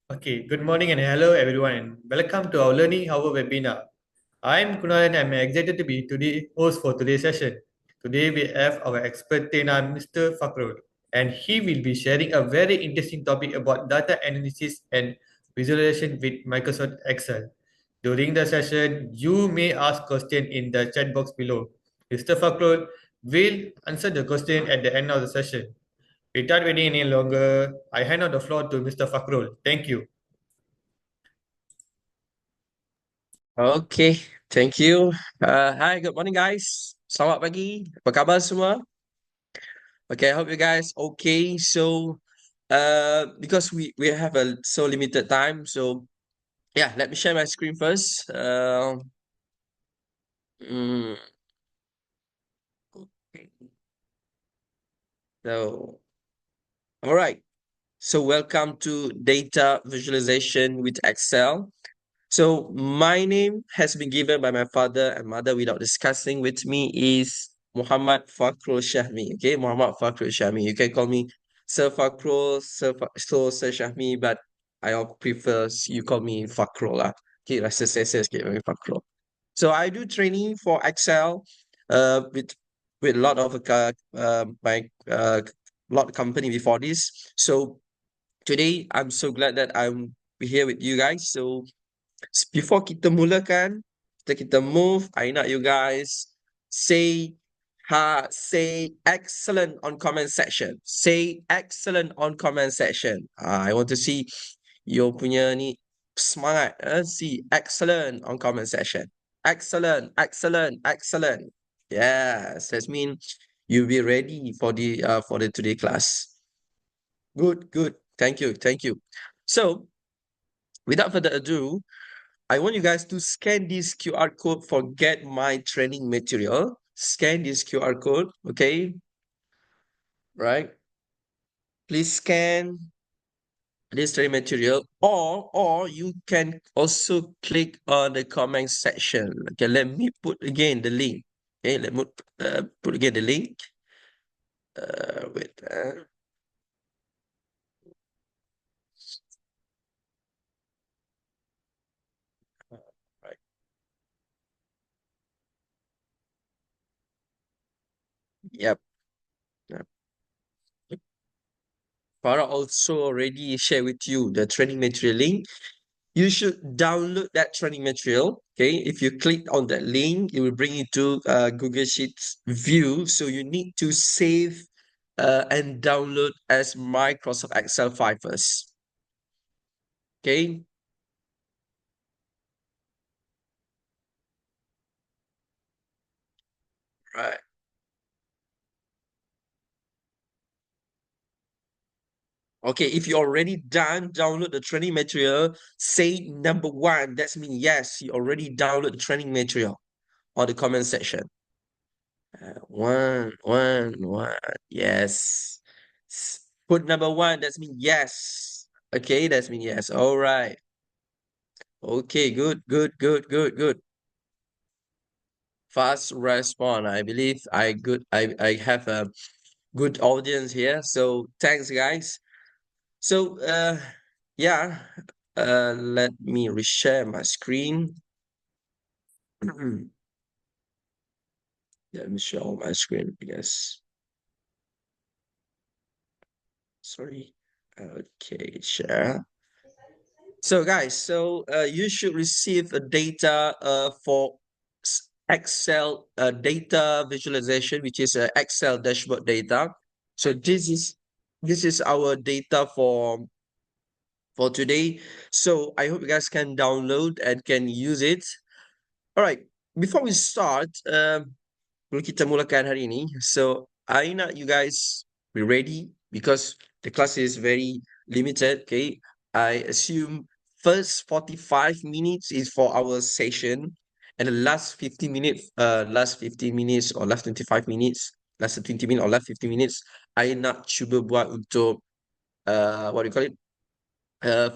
Okay, good morning and hello everyone. Welcome to our Learning Hour webinar. I'm Kunal and I'm excited to be today host for today's session. Today we have our expert trainer Mr. Fakrul and he will be sharing a very interesting topic about data analysis and visualization with Microsoft Excel. During the session, you may ask questions in the chat box below. Mr. Fakrul will answer the question at the end of the session. Without waiting any longer, I hand out the floor to Mr. Fakrul. Thank you. Okay, thank you. Hi, good morning, guys. Selamat pagi. Apa khabar semua? Okay, I hope you guys okay. So, because we have a so limited time, so yeah, let me share my screen first. Mm, okay. So, all right. So, welcome to data visualization with Excel. So my name has been given by my father and mother without discussing with me is Muhammad Fakhrul Shahmi. Okay, Muhammad Fakhrul Shahmi. You can call me Sir Fakhrul, Sir Shahmi, but I prefer you call me Fakhrul lah. Okay, rasa saya sikit panggil Fakhrul. So I do training for Excel with a lot of my lot company before this. So today I'm so glad that I'm here with you guys. So before kita mulakan, kita move, I nak you guys say say excellent on comment section. Say excellent on comment section. I want to see you punya ni semangat. See excellent on comment section. Excellent, excellent, excellent. Yes, that means you'll be ready for the today class. Good, good. Thank you, thank you. So, without further ado, I want you guys to scan this QR code for get my training material. Scan this QR code, okay? Right? Please scan this training material, or you can also click on the comment section. Okay, let me put again the link. Okay, let me put again the link. Wait. Right. Yep. Yep. Farah also already shared with you the training material link. You should download that training material. Okay, if you click on that link, it will bring you to Google Sheets view. So you need to save and download as Microsoft Excel file first. Okay. Right. Okay, if you already done download the training material, say number one. That's mean yes, you already download the training material on the comment section. One. Yes. Put number one. That's mean yes. Okay, that's mean yes. All right. Okay, good. Fast response. I believe I have a good audience here. So thanks, guys. So yeah. Let me reshare my screen. Let me show my screen, I guess. Sorry. Okay, share. So guys, you should receive a data for Excel data visualization, which is Excel dashboard data. So this is our data for today. So I hope you guys can download and can use it. All right, before we start, kita mulakan hari ini. So I nak you guys be ready because the class is very limited. Okay, I assume first 45 minutes is for our session, and the last 15 minutes, last 15 minutes or last 25 minutes, last 20 minutes or last 50 minutes, I nak cuba buat untuk what do you call it?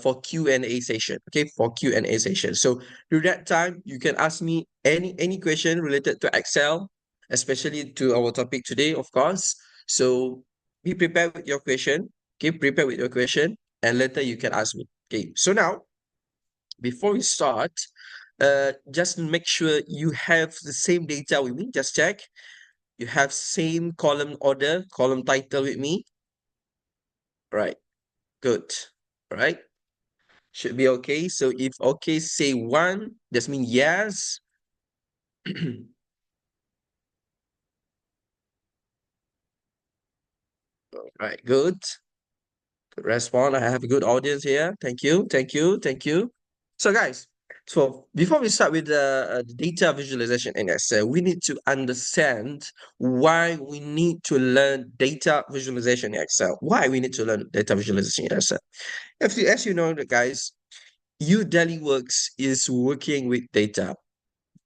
For Q&A session. Okay, for Q&A session. So through that time, you can ask me any question related to Excel, especially to our topic today, of course. So be prepared with your question. Okay, prepare with your question, and later you can ask me. Okay, so now before we start, just make sure you have the same data with me. Just check. You have same column order, column title with me. Right, good. Right, should be okay. So if okay, say one, that means yes. Right, good. Good respond. I have a good audience here. Thank you, thank you, thank you. So guys, so before we start with the data visualization in Excel, we need to understand why we need to learn data visualization in Excel. Why we need to learn data visualization in Excel. As you know, guys, your daily works is working with data,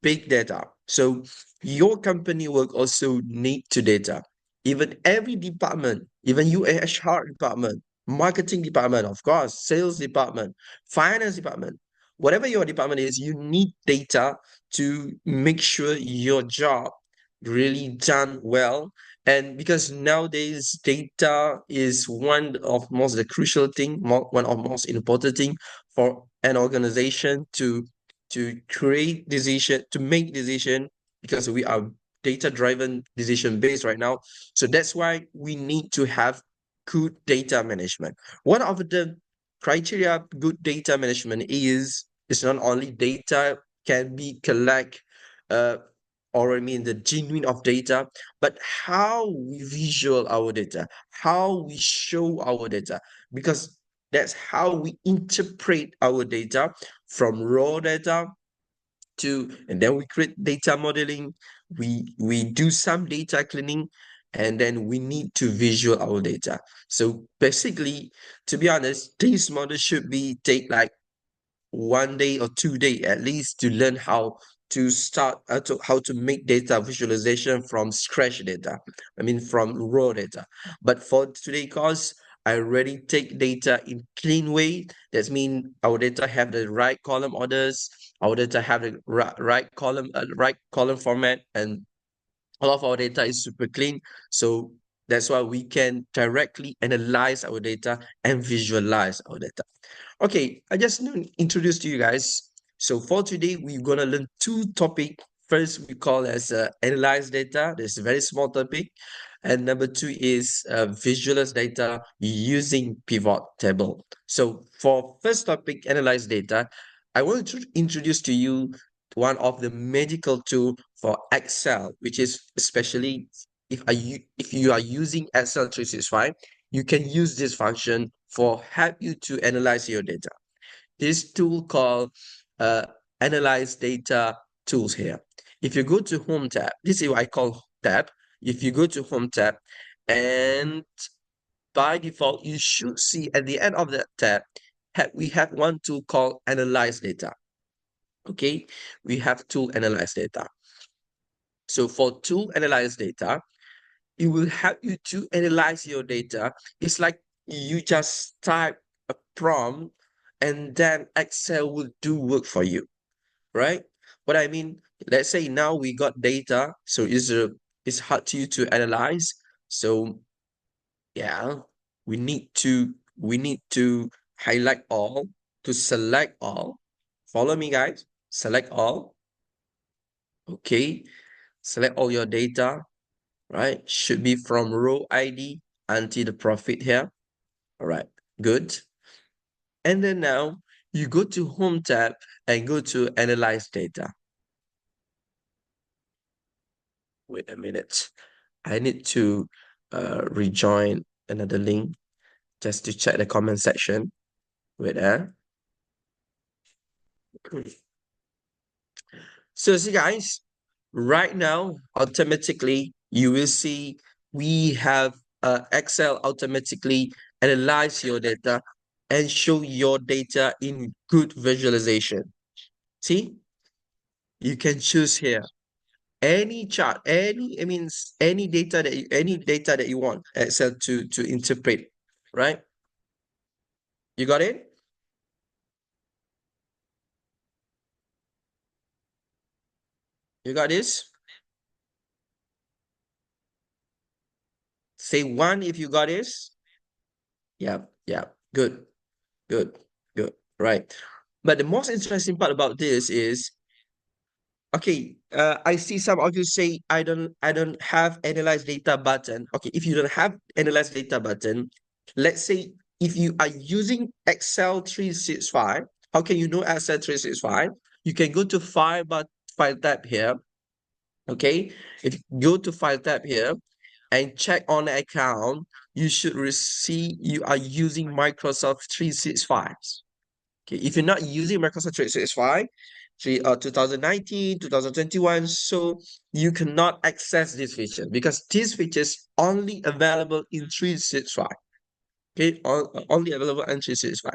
big data. So your company will also need to data. Even every department, even you HR department, marketing department, of course, sales department, finance department, whatever your department is, you need data to make sure your job really done well. And because nowadays data is one of most the crucial thing, one of most important thing for an organization to create decision, to make decision, because we are data driven decision based right now. So that's why we need to have good data management. One of the criteria good data management is not only data can be collect, uh, or I mean the genuine of data, but how we visual our data, how we show our data, because that's how we interpret our data from raw data to, and then we create data modeling, we do some data cleaning, and then we need to visual our data. So basically, to be honest, this model should be take like 1 day or 2 day at least to learn how to start how to make data visualization from scratch data. I mean from raw data. But for today course, I already take data in clean way. That means our data have the right column orders, our data have the right column format, and all of our data is super clean. So that's why we can directly analyze our data and visualize our data. Okay, I just introduce to you guys. So for today, we're gonna learn two topic. First, we call as analyze data. This is a very small topic, and number two is visualize data using pivot table. So for first topic, analyze data, I want to introduce to you one of the magical tool for Excel, which is especially if you are using Excel 365, you can use this function for help you to analyze your data. This tool called uh, analyze data tools here. If you go to home tab, this is what I call tab. If you go to home tab, and by default, you should see at the end of that tab, we have one tool called analyze data. Okay, we have tool analyze data. So for tool analyze data, it will help you to analyze your data. It's like you just type a prompt and then Excel will do work for you, right? What I mean, let's say now we got data, so it's hard to you to analyze. So yeah, we need to highlight all, to select all. Follow me, guys. Select all. Okay. Select all your data, right? Should be from row ID until the profit here. All right, good. And then now you go to home tab and go to analyze data. Wait a minute. I need to rejoin another link just to check the comment section. Wait there. So see guys, right now, automatically, you will see we have Excel automatically analyze your data and show your data in good visualization. See, you can choose here any chart, any, I mean, any data that you want Excel to interpret, right? You got it? You got this? Say one if you got this. Yeah, yeah, good, good, good. right? But the most interesting part about this is, okay, I see some of you say I don't have analyze data button. Okay, if you don't have analyze data button, let's say if you are using Excel 365, how can you know Excel 365? You can go to file tab here. Okay, if you go to file tab here and check on the account, you should see you are using Microsoft 365. Okay, if you're not using Microsoft 365, 2019, 2021, so you cannot access this feature because this feature is only available in 365. Okay, only available in 365.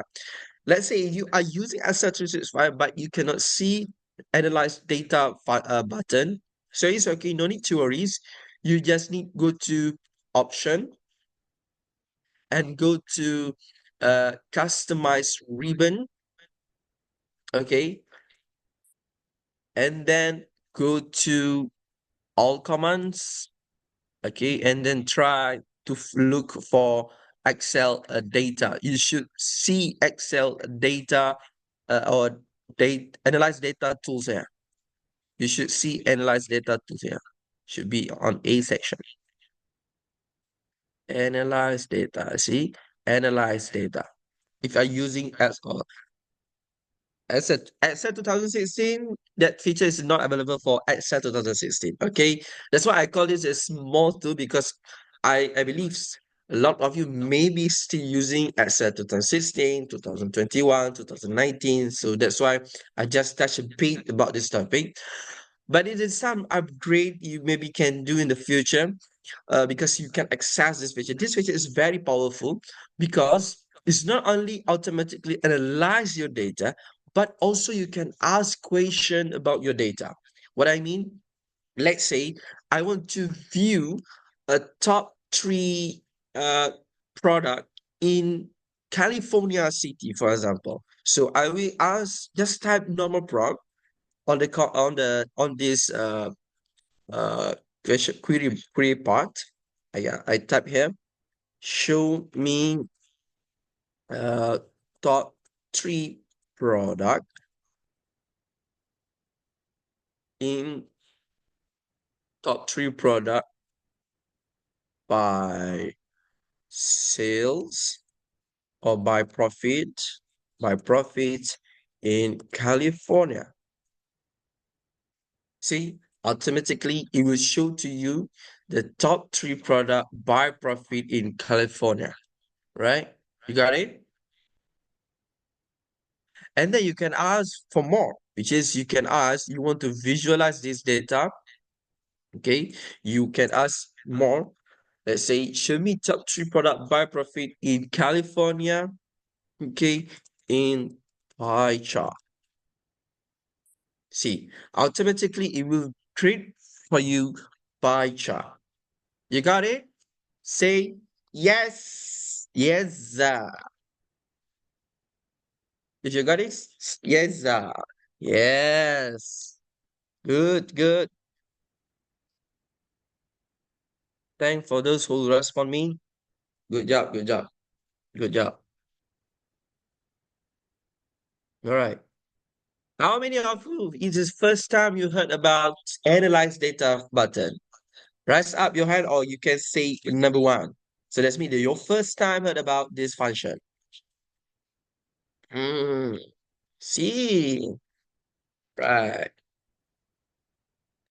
Let's say you are using Excel 365, but you cannot see analyze data button. So it's okay, no need to worries. You just need go to option and go to customize ribbon. Okay, and then go to all commands. Okay, and then try to look for Excel data. You should see Excel data or data analyze data tools here. You should see analyze data tools here. Should be on A section. Analyze data. See, analyze data. If you're using Excel 2016, that feature is not available for Excel 2016. Okay, that's why I call this a small tool because I believe a lot of you may be still using Excel 2016, 2021, 2019. So that's why I just touch a bit about this topic. But it is some upgrade you maybe can do in the future because you can access this feature. This feature is very powerful because it's not only automatically analyze your data, but also you can ask question about your data. What I mean, let's say I want to view a top three product in California city, for example. So I will ask, just type normal prompt on the on this question query part. Yeah, I type here, show me uh top three product in top three product by sales or by profit in California. See, automatically it will show to you the top three product by profit in California, right? You got it? And then you can ask for more, which is you can ask, you want to visualize this data. Okay, you can ask more. Let's say, show me top three product by profit in California. Okay, in pie chart. See, automatically it will create for you pie chart. You got it? Say yes. Yes, sir. If you got it, yes, sir. Yes. Good, good. Thank for those who respond me. Good job, good job, good job. All right. How many of you is this first time you heard about analyze data button? Raise up your hand or you can say number one. So that's me. Your first time heard about this function. Mm, see, right.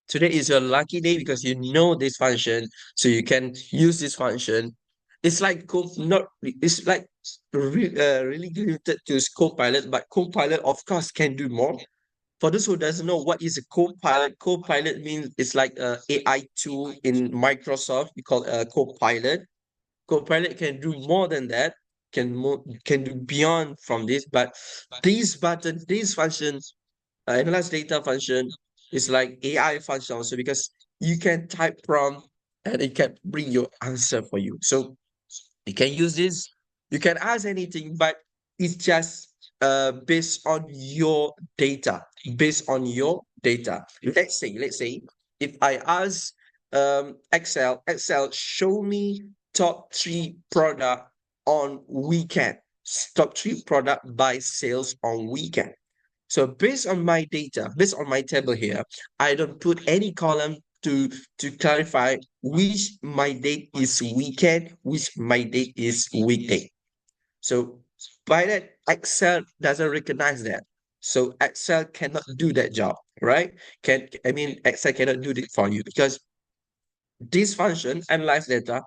Today is your lucky day because you know this function, so you can use this function. It's like not it's like really limited to Copilot, but Copilot of course can do more. For those who doesn't know what is a Copilot, Copilot means it's like a AI tool in Microsoft. We call it a Copilot. Copilot can do more than that, can do beyond from this, but these functions analyze data function is like AI function also because you can type prompt and it can bring your answer for you. So you can use this, you can ask anything, but it's just based on your data, based on your data. Let's say if I ask Excel show me top three product on weekend. top three product by sales on weekend. So based on my data, based on my table here, I don't put any column to clarify which my date is weekend, which my date is weekday. So by that, Excel doesn't recognize that. So Excel cannot do that job, right? Excel cannot do it for you because this function analyze data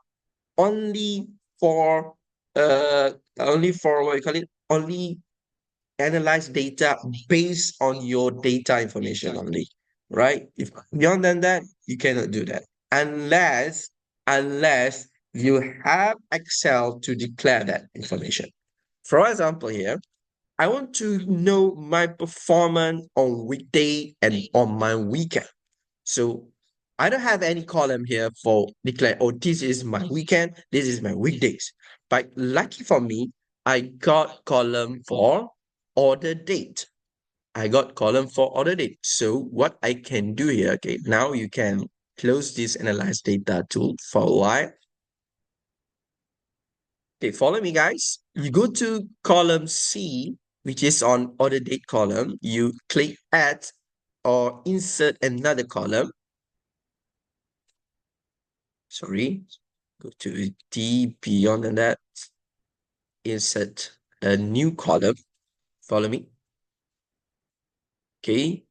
only for only for what you call it, only analyze data based on your data information only, right? If beyond than that, you cannot do that unless you have Excel to declare that information. For example, here, I want to know my performance on weekday and on my weekend. So I don't have any column here for declare, oh, this is my weekend, this is my weekdays. But lucky for me, I got column for order date. I got column for order date. So what I can do here, okay, now you can close this analyze data tool for a while. Okay, follow me, guys. You go to column C, which is on order date column. You click add or insert another column. Sorry, go to D beyond that, insert a new column. Follow me. Okay.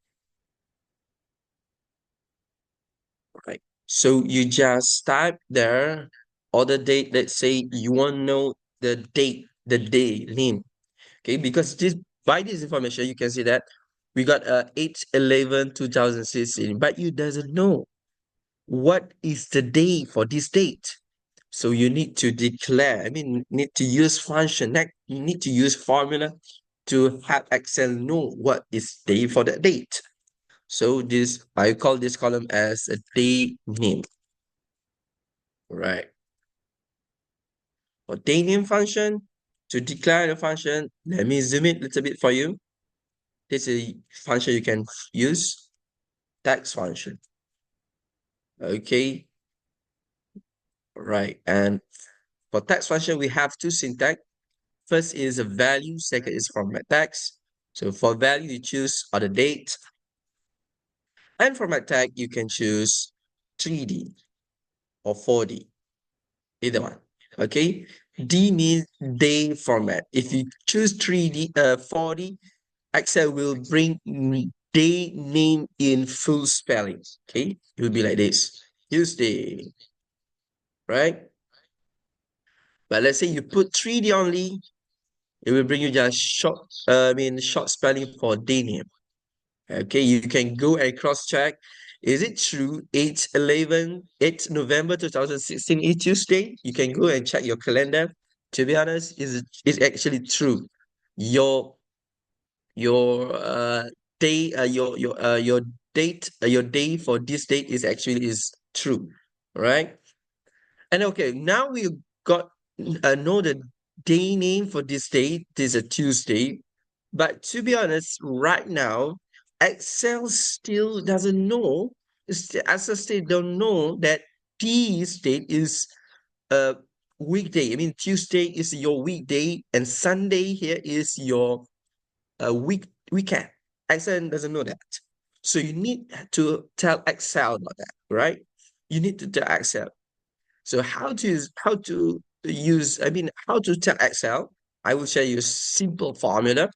Right. So you just type there order date. Let's say you want to know the date, the day name. Okay, because this by this information, you can see that we got 8/11/2016, but you doesn't know what is the day for this date. So you need to declare, need to use function, you need to use formula to have Excel know what is day for that date. So this, I call this column as a day name, right? For day name function, to declare the function, let me zoom it a little bit for you. This is a function you can use, text function. Okay, right. And for text function, we have two syntax. First is a value, second is format text. So for value, you choose order date. And format tag, you can choose 3D or 4D, either one. Okay. D means day format. If you choose 3D, 4D, Excel will bring day name in full spelling. Okay. It will be like this. Tuesday, right? But let's say you put 3D only, it will bring you just short spelling for day name. Okay, you can go and cross-check. Is it true 8 November 2016 is Tuesday? You can go and check your calendar. To be honest, it's actually true. Your day your date your day for this date is true, right? And okay, now we got know the day name for this day. This is a Tuesday. But to be honest, right now, Excel still doesn't know, Excel still don't know that Tuesday is a weekday. Tuesday is your weekday and Sunday here is your weekend. Excel doesn't know that. So you need to tell Excel about that, right? You need to tell Excel. So how to use, how to tell Excel? I will show you a simple formula.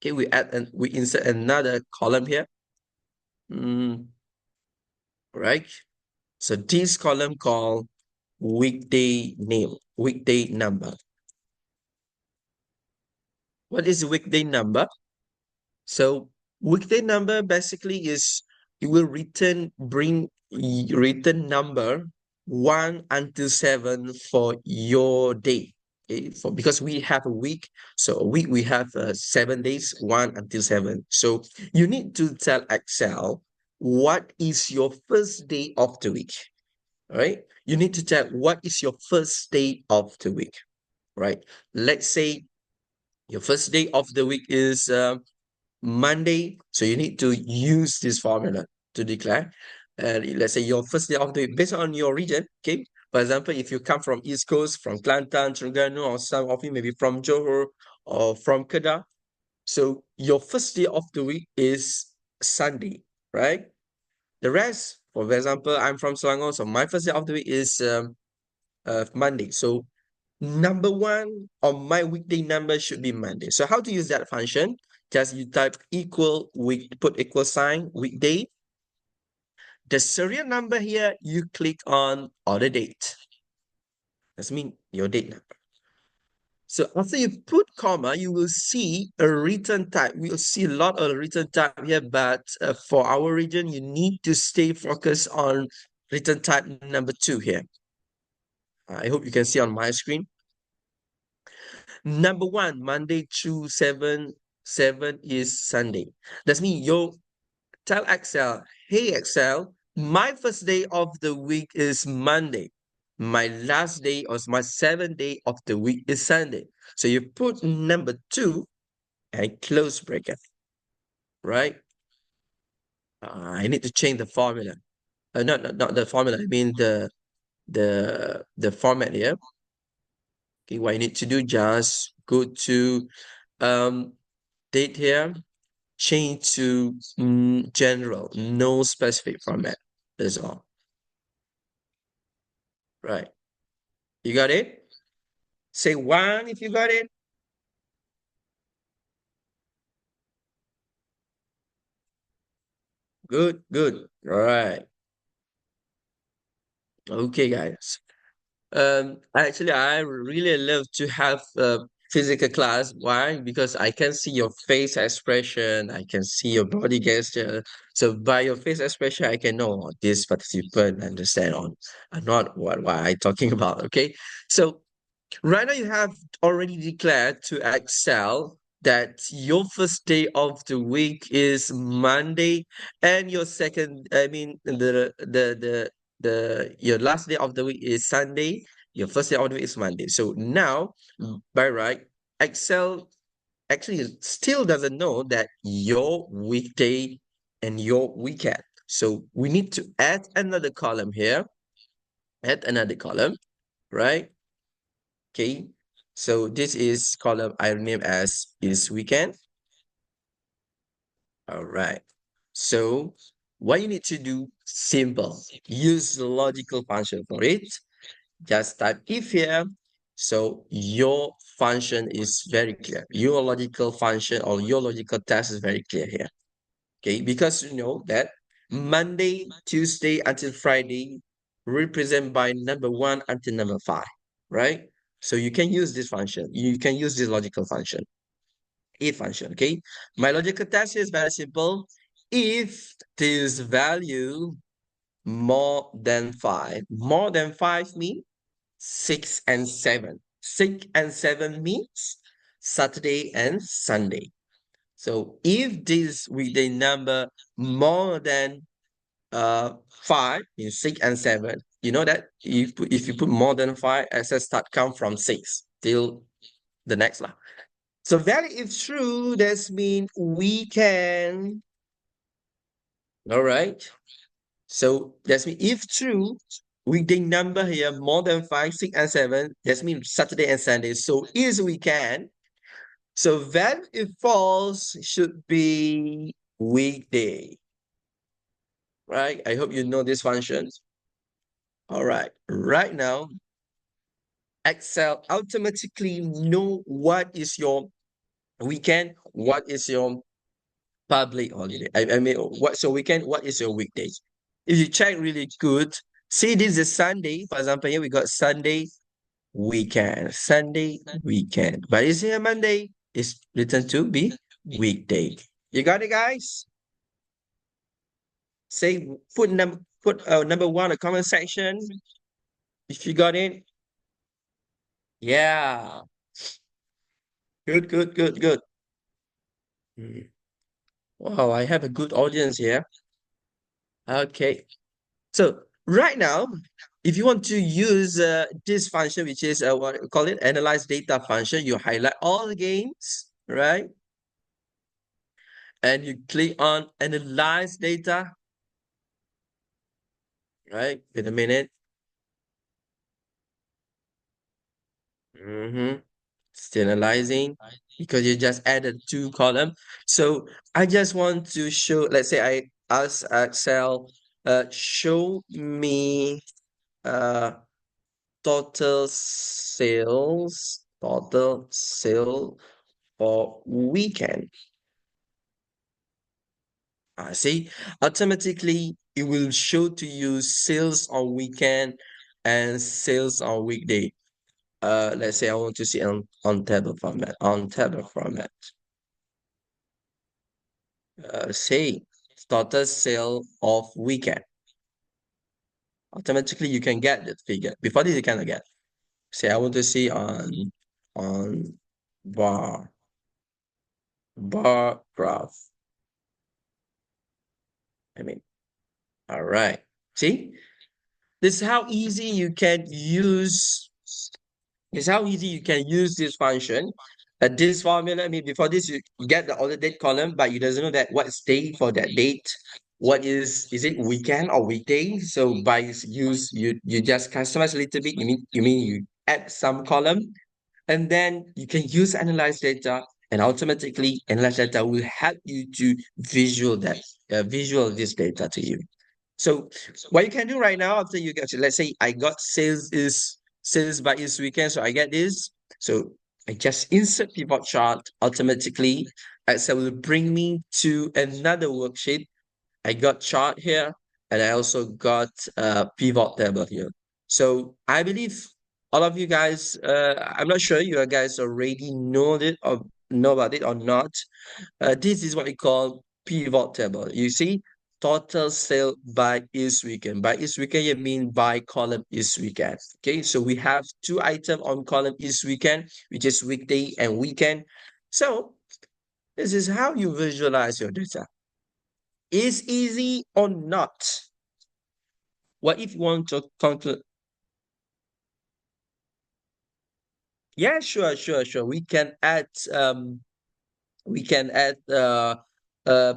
Okay, we insert another column here. Right. So this column called weekday name, weekday number. What is weekday number? So weekday number basically is it will return number 1 until 7 for your day. Okay? Because we have a week, so a week we have 7 days, 1 until 7. So you need to tell Excel what is your first day of the week. All right, you need to tell what is your first day of the week. Right, let's say your first day of the week is Monday, so you need to use this formula to declare. And let's say your first day of the week, based on your region, okay, For example, if you come from East Coast, from Kelantan, Terengganu, or some of you maybe from Johor or from Kedah, so your first day of the week is Sunday, right? The rest, for example, I'm from Selangor, so my first day of the week is Monday. So number one on my weekday number should be Monday. So how to use that function? Just you type equal week, put equal sign weekday. The serial number here, you click on order date. That's mean your date number. So after you put comma, you will see a return type. We'll see a lot of return type here, but for our region, you need to stay focused on return type number 2 here. I hope you can see on my screen. Number 1, Monday through 7 is Sunday. That's mean you tell Excel, hey Excel, my first day of the week is Monday. My last day or my 7th day of the week is Sunday. So you put number 2 and close bracket, right? I need to change the formula. Not the formula. I mean the format here. Okay, what I need to do, just go to date here, change to general, no specific format. That's all. Right. You got it? Say 1 if you got it. Good, good. All right. Okay, guys. Actually, I really love to have a physical class. Why? Because I can see your face expression, I can see your body gesture. So by your face expression, I can know this participant understand on not what I talking about. Okay. So right now, you have already declared to Excel that your first day of the week is Monday, and your second, I mean, your last day of the week is Sunday. Your first day of the week is Monday. So now, by right, Excel actually still doesn't know that your weekday and your weekend. So we need to add another column here. Add another column, right? Okay, so this is column I name as is weekend. All right. So what you need to do, simple. Use the logical function for it. Just type if here. So your function is very clear. Your logical function or your logical test is very clear here. Okay, because you know that Monday, Tuesday until Friday represent by number 1 until number 5, right? So you can use this function. You can use this logical function, if function, okay? My logical test is very simple. If this value more than 5 means 6 and 7. 6 and 7 means Saturday and Sunday. So if this weekday number more than 5 means 6 and 7, you know that if you put more than 5, access start count from 6 till the next line. So value if true, that means we can. All right. So that means if true, weekday number here more than 5, 6, and 7. That means Saturday and Sunday. So is we can. So value if false should be weekday. Right? I hope you know this function. All right. Right now, Excel automatically know what is your weekend, what is your public holiday. I mean, what is your weekdays? If you check really good, see this is Sunday. For example, here we got Sunday weekend, Sunday weekend. But is here Monday? It's written to be weekday. You got it, guys? Say put number 1 in the comment section if you got it. Yeah. Good, good, good, good. Wow, I have a good audience here. Okay. So right now, if you want to use this function, which is what we call it, analyze data function, you highlight all the games, right? And you click on analyze data, right? Wait a minute. Mm-hmm. Still analyzing because you just added two column. So I just want to show, let's say I ask Excel, show me uh total sale for weekend. See, automatically it will show to you sales on weekend and sales on weekday. Let's say I want to see on table format, say total sale of weekend. Automatically you can get that figure. Before this you cannot get. Say I want to see on bar bar graph. I mean, all right. See, this is how easy you can use. This is how easy you can use this function. This formula. I mean, before this you get the order date column, but you doesn't know that what's day for that date. What is it weekend or weekday? So by use you just customize a little bit. You mean you add some column, and then you can use analyze data, and automatically analyze data will help you to visual this data to you. So what you can do right now after you get, let's say I got sales by this weekend, so I get this. So I just insert pivot chart automatically. Excel will bring me to another worksheet. I got chart here, and I also got a pivot table here. So I believe all of you guys, I'm not sure you guys already know about it or not. This is what we call pivot table. You see, total sale by each weekend. By each weekend, you mean by column each weekend. Okay, so we have two items on column each weekend, which is weekday and weekend. So this is how you visualize your data. Is easy or not? What if you want to conclude? Yeah, sure. We can add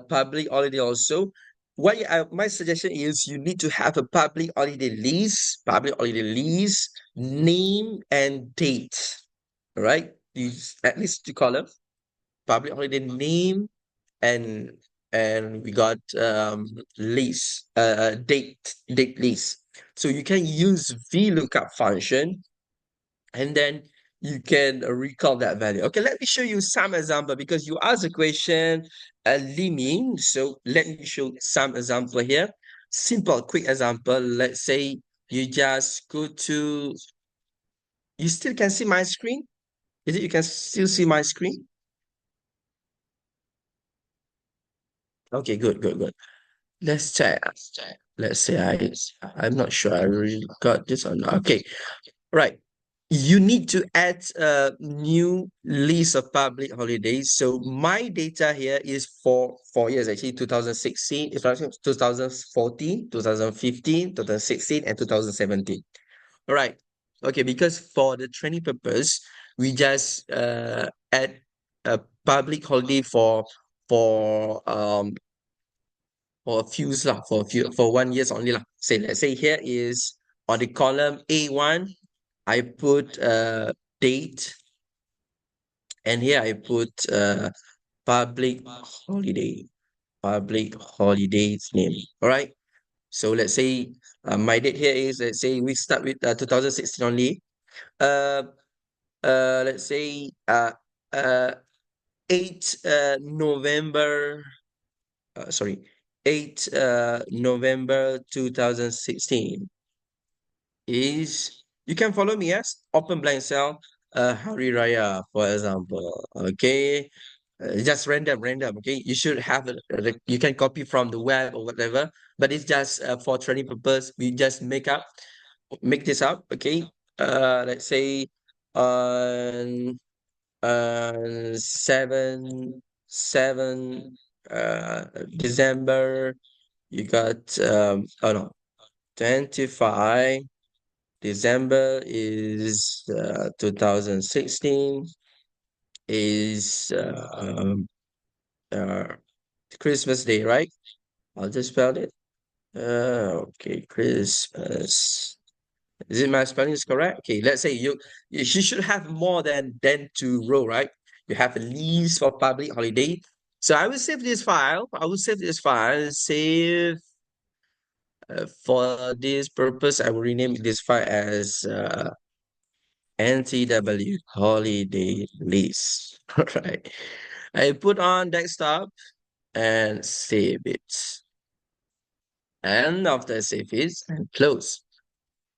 public holiday also. My suggestion is you need to have a public holiday list, name and date. All right, these at least two columns: public holiday name and we got list date list. So you can use VLOOKUP function, and then you can recall that value. Okay, let me show you some example because you asked a question, Liming. So let me show some example here. Simple, quick example. Let's say you just go to, you still can see my screen? Is it you can still see my screen? Okay, good. Let's check. Let's say I'm not sure I really got this or not. Okay, right. You need to add a new list of public holidays. So my data here is for 4 years, actually 2016, it's actually 2014, 2015, 2016, and 2017. All right. Okay, because for the training purpose, we just add a public holiday for for a few lah, for 1 years only lah. Say let's say here is on the column A1, I put date, and here I put public holiday, public holidays name. All right. So let's say my date here is, let's say we start with 2016 only. Uh, let's say uh 8 November. Sorry, 8 November 2016 is, you can follow me as open blank cell, Hari Raya, for example. Okay, just random. Okay, you should have you can copy from the web or whatever, but it's just for training purpose. We just make this up. Okay, let's say on 7 December, you got oh no, 25 December is 2016 is uh, Christmas Day, right? I'll just spell it. Okay, Christmas Is it my spelling is correct? Okay, let's say you should have more than two row, right? You have a lease for public holiday. So I will save this file. I will save this file. Save for this purpose. I will rename this file as NTW holiday list. All right. I put on desktop and save it. And after I save it and close.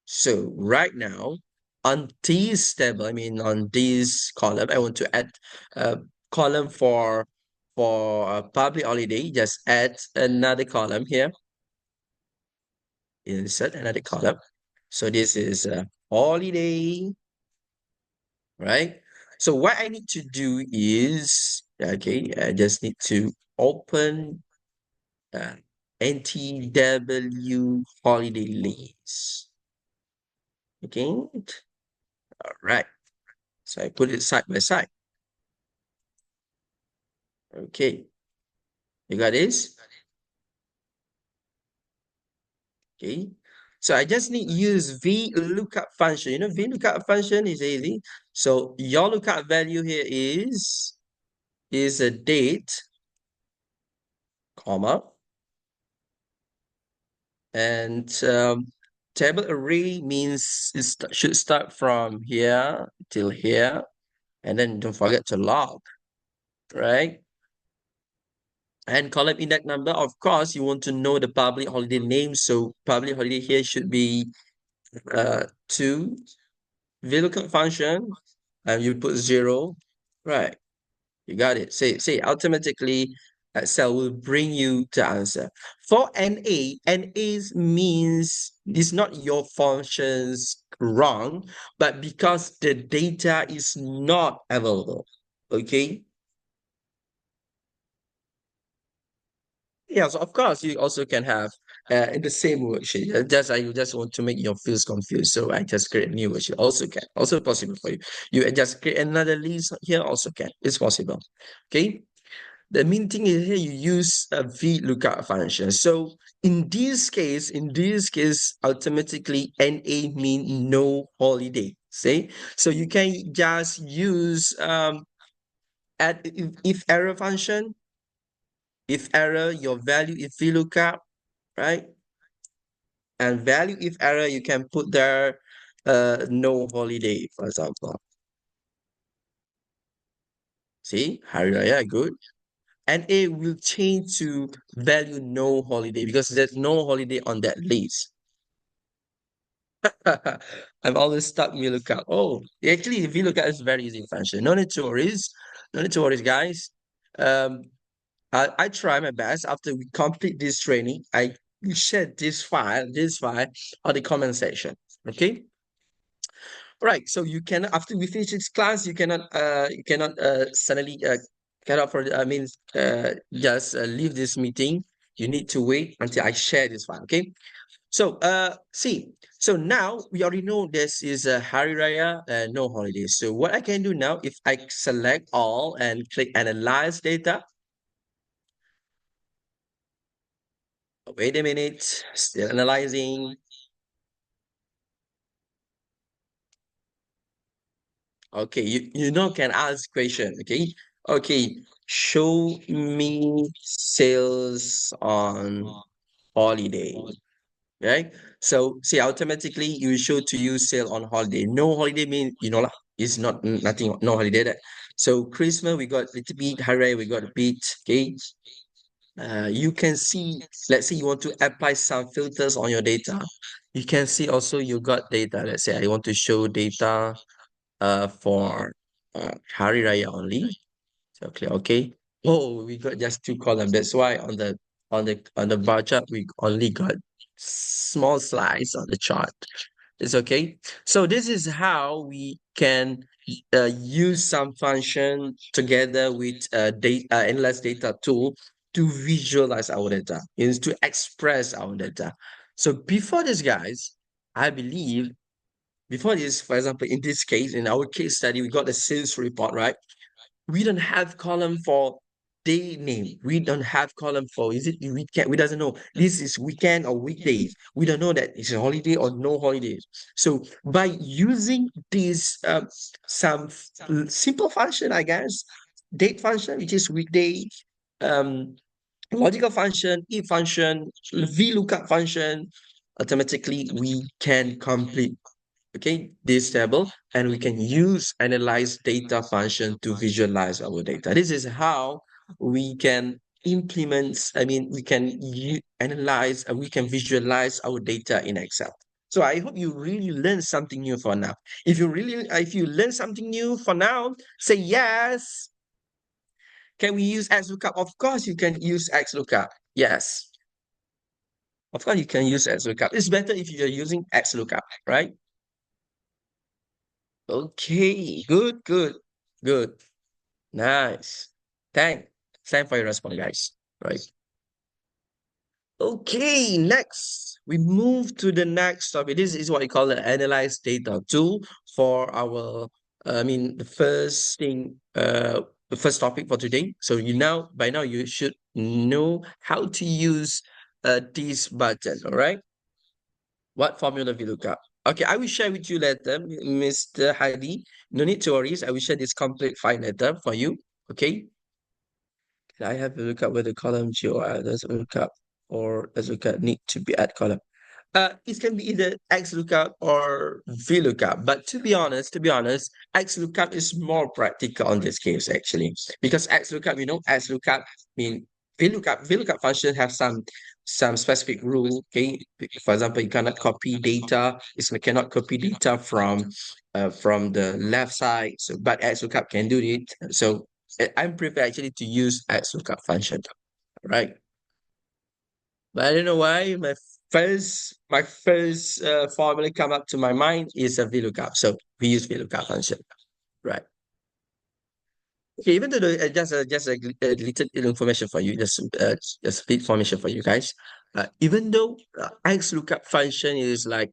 So right now, on this table, I mean on this column, I want to add a column for a public holiday. Just add another column here. Insert another column. So this is a holiday, right? So what I need to do is, okay, I just need to open uh, NTW holiday list. Okay, all right. So I put it side by side. Okay, you got this? Okay. So I just need use VLOOKUP function. You know, VLOOKUP function is easy. So your lookup value here is a date, comma, and table array means should start from here till here, and then don't forget to log, right? And column index number, of course, you want to know the public holiday name. So public holiday here should be 2. VLOOKUP function, and you put 0, right? You got it. Say automatically Excel will bring you the answer. For NA means it's not your functions wrong, but because the data is not available. Okay. Yes, of course, you also can have in the same worksheet. Just I just want to make your fields confused, so I just create a new worksheet. Also can, also possible for you. You just create another list here. Also can, it's possible. Okay. The main thing is here you use a VLOOKUP function. So in this case, automatically NA mean no holiday. See, so you can just use add if error function. If error, your value if VLOOKUP, right? And value if error, you can put there no holiday, for example. See, Hari Raya, good. And it will change to value no holiday because there's no holiday on that list. I'm always stuck VLOOKUP. Oh, actually, VLOOKUP is very easy function. No need to worries. No need to worries, guys. Um, I try my best. After we complete this training, I share this file on the comment section. Okay. Right. So you can after we finish this class, you cannot suddenly cannot for I mean just leave this meeting. You need to wait until I share this file. Okay. So see, so now we already know this is a Hari Raya, no holidays. So what I can do now, if I select all and click analyze data. Wait a minute, still analyzing. Okay, you know can ask question. Okay, okay, show me sales on holiday. Right? So see automatically you show to you sale on holiday. No holiday mean you know lah, it's not nothing, no holiday that. So Christmas we got little bit, Hari we got a bit. Okay, you can see, let's say you want to apply some filters on your data. You can see also you got data. Let's say I want to show data for Hari Raya only. So click OK. Oh, we got just 2 columns. That's why on the bar chart we only got small slice on the chart. It's okay. So this is how we can use some function together with data endless data tool to visualize our data, is to express our data. So before this, guys, I believe before this, for example, in this case, in our case study, we got the sales report, right? We don't have column for day name. We don't have column for is it weekend? We doesn't know. This is weekend or weekdays. We don't know that it's a holiday or no holidays. So by using this some simple function, I guess, date function, which is weekday, um, logical function, if function, VLOOKUP function, automatically we can complete this table, and we can use analyze data function to visualize our data. This is how we can implement, I mean, we can analyze and we can visualize our data in Excel. So I hope you really learn something new for now. If you learn something new for now, say yes. Can we use XLOOKUP? Of course, you can use XLOOKUP. Yes, of course, you can use XLOOKUP. It's better if you're using XLOOKUP, right? Okay, good, good, good. Nice. Thank for your response, guys. Right. Okay, next. We move to the next topic. This is what we call the analyze data tool for our I mean the first topic for today. So by now you should know how to use this button, all right? What formula we look up? Okay, I will share with you later, Mr. Heidi. No need to worry. I will share this complete file later for you. Okay. I have to look up whether column G or does look up or does look up need to be at column. It can be either XLOOKUP or VLOOKUP. But to be honest, XLOOKUP is more practical on this case actually, because XLOOKUP, XLOOKUP mean VLOOKUP function have some specific rule. Okay, for example, you cannot copy data. You cannot copy data from the left side. So, but XLOOKUP can do it. So I'm prefer actually to use XLOOKUP function, right? But I don't know why my first formula come up to my mind is a VLOOKUP. So we use VLOOKUP function, right? Okay, even though just a little information for you, just a bit information for you guys. Even though XLOOKUP function is like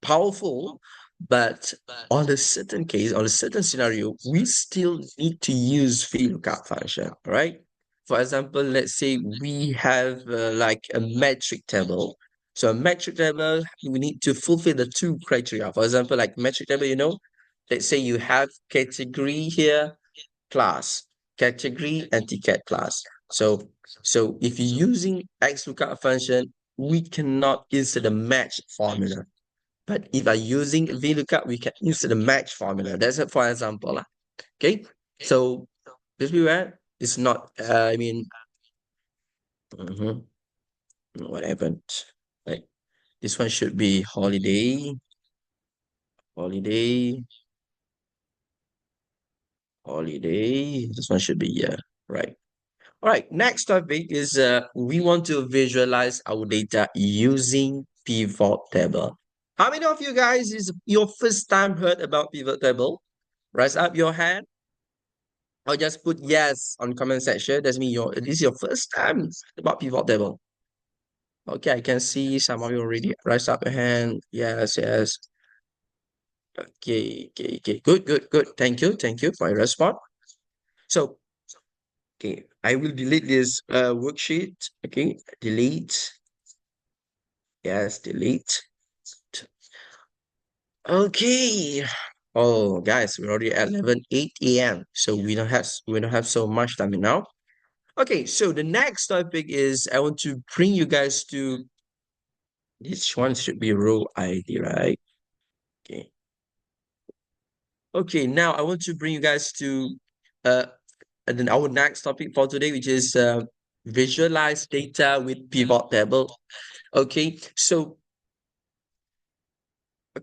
powerful, but on a certain case, on a certain scenario, we still need to use VLOOKUP function, right? For example, let's say we have like a metric table. So a metric table, we need to fulfill the two criteria. For example, like metric table, let's say you have category here, class, category, and ticket class. So if you're using XLOOKUP function, we cannot insert a match formula. But if I'm using VLOOKUP, we can insert a match formula. That's it for example. Okay. So just beware. It's not, mhm, what happened? Like this one should be holiday, holiday, holiday. This one should be right. All right. Next topic is we want to visualize our data using pivot table. How many of you guys is your first time heard about pivot table? Raise up your hand or just put yes on comment section. That's mean this is your first time about pivot table. Okay, I can see some of you already raise up your hand. Yes, yes. Okay, okay, okay. Good, good, good. Thank you for your response. So, okay, I will delete this worksheet. Okay, delete. Yes, delete. Okay. Oh, guys, we're already at 11:08 a.m. So we don't have so much time now. Okay, so the next topic is I want to bring you guys to this one should be row ID, right? Okay. Okay, now I want to bring you guys to uh and then our next topic for today, which is visualize data with pivot table. Okay, so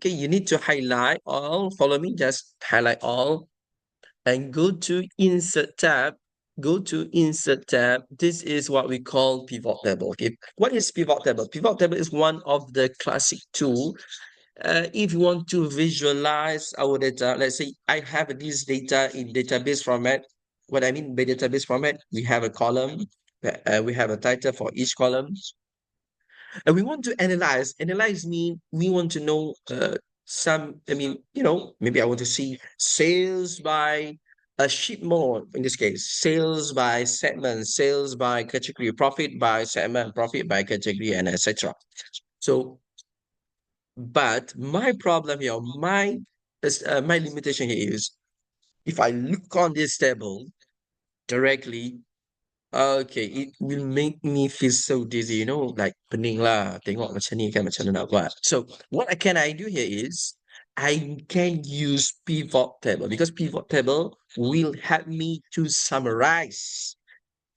you need to highlight all, follow me, just highlight all and go to insert tab. Go to insert tab. This is what we call pivot table. Okay, what is pivot table? Pivot table is one of the classic tool. If you want to visualize our data, let's say I have this data in database format. What I mean by database format, we have a column, we have a title for each column, and we want to analyze. Analyze mean we want to know some. I mean, maybe I want to see sales by a sheet mode in this case, sales by segment, sales by category, profit by segment, profit by category, and etc. So, but my problem here, my limitation here is if I look on this table directly, okay, it will make me feel so dizzy, like pening lah, tengok macam ni kan, macam mana nak buat. So what can I do here is I can use pivot table because pivot table will help me to summarize.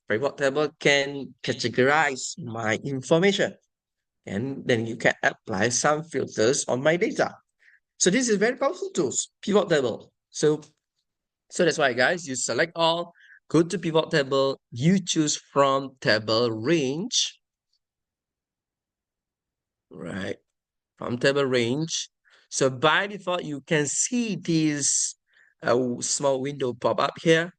Pivot table can categorize my information and then you can apply some filters on my data. So this is very powerful tools, pivot table. So that's why, guys, you select all, go to pivot table, you choose from table range, right? From table range. So by default, you can see this small window pop up here.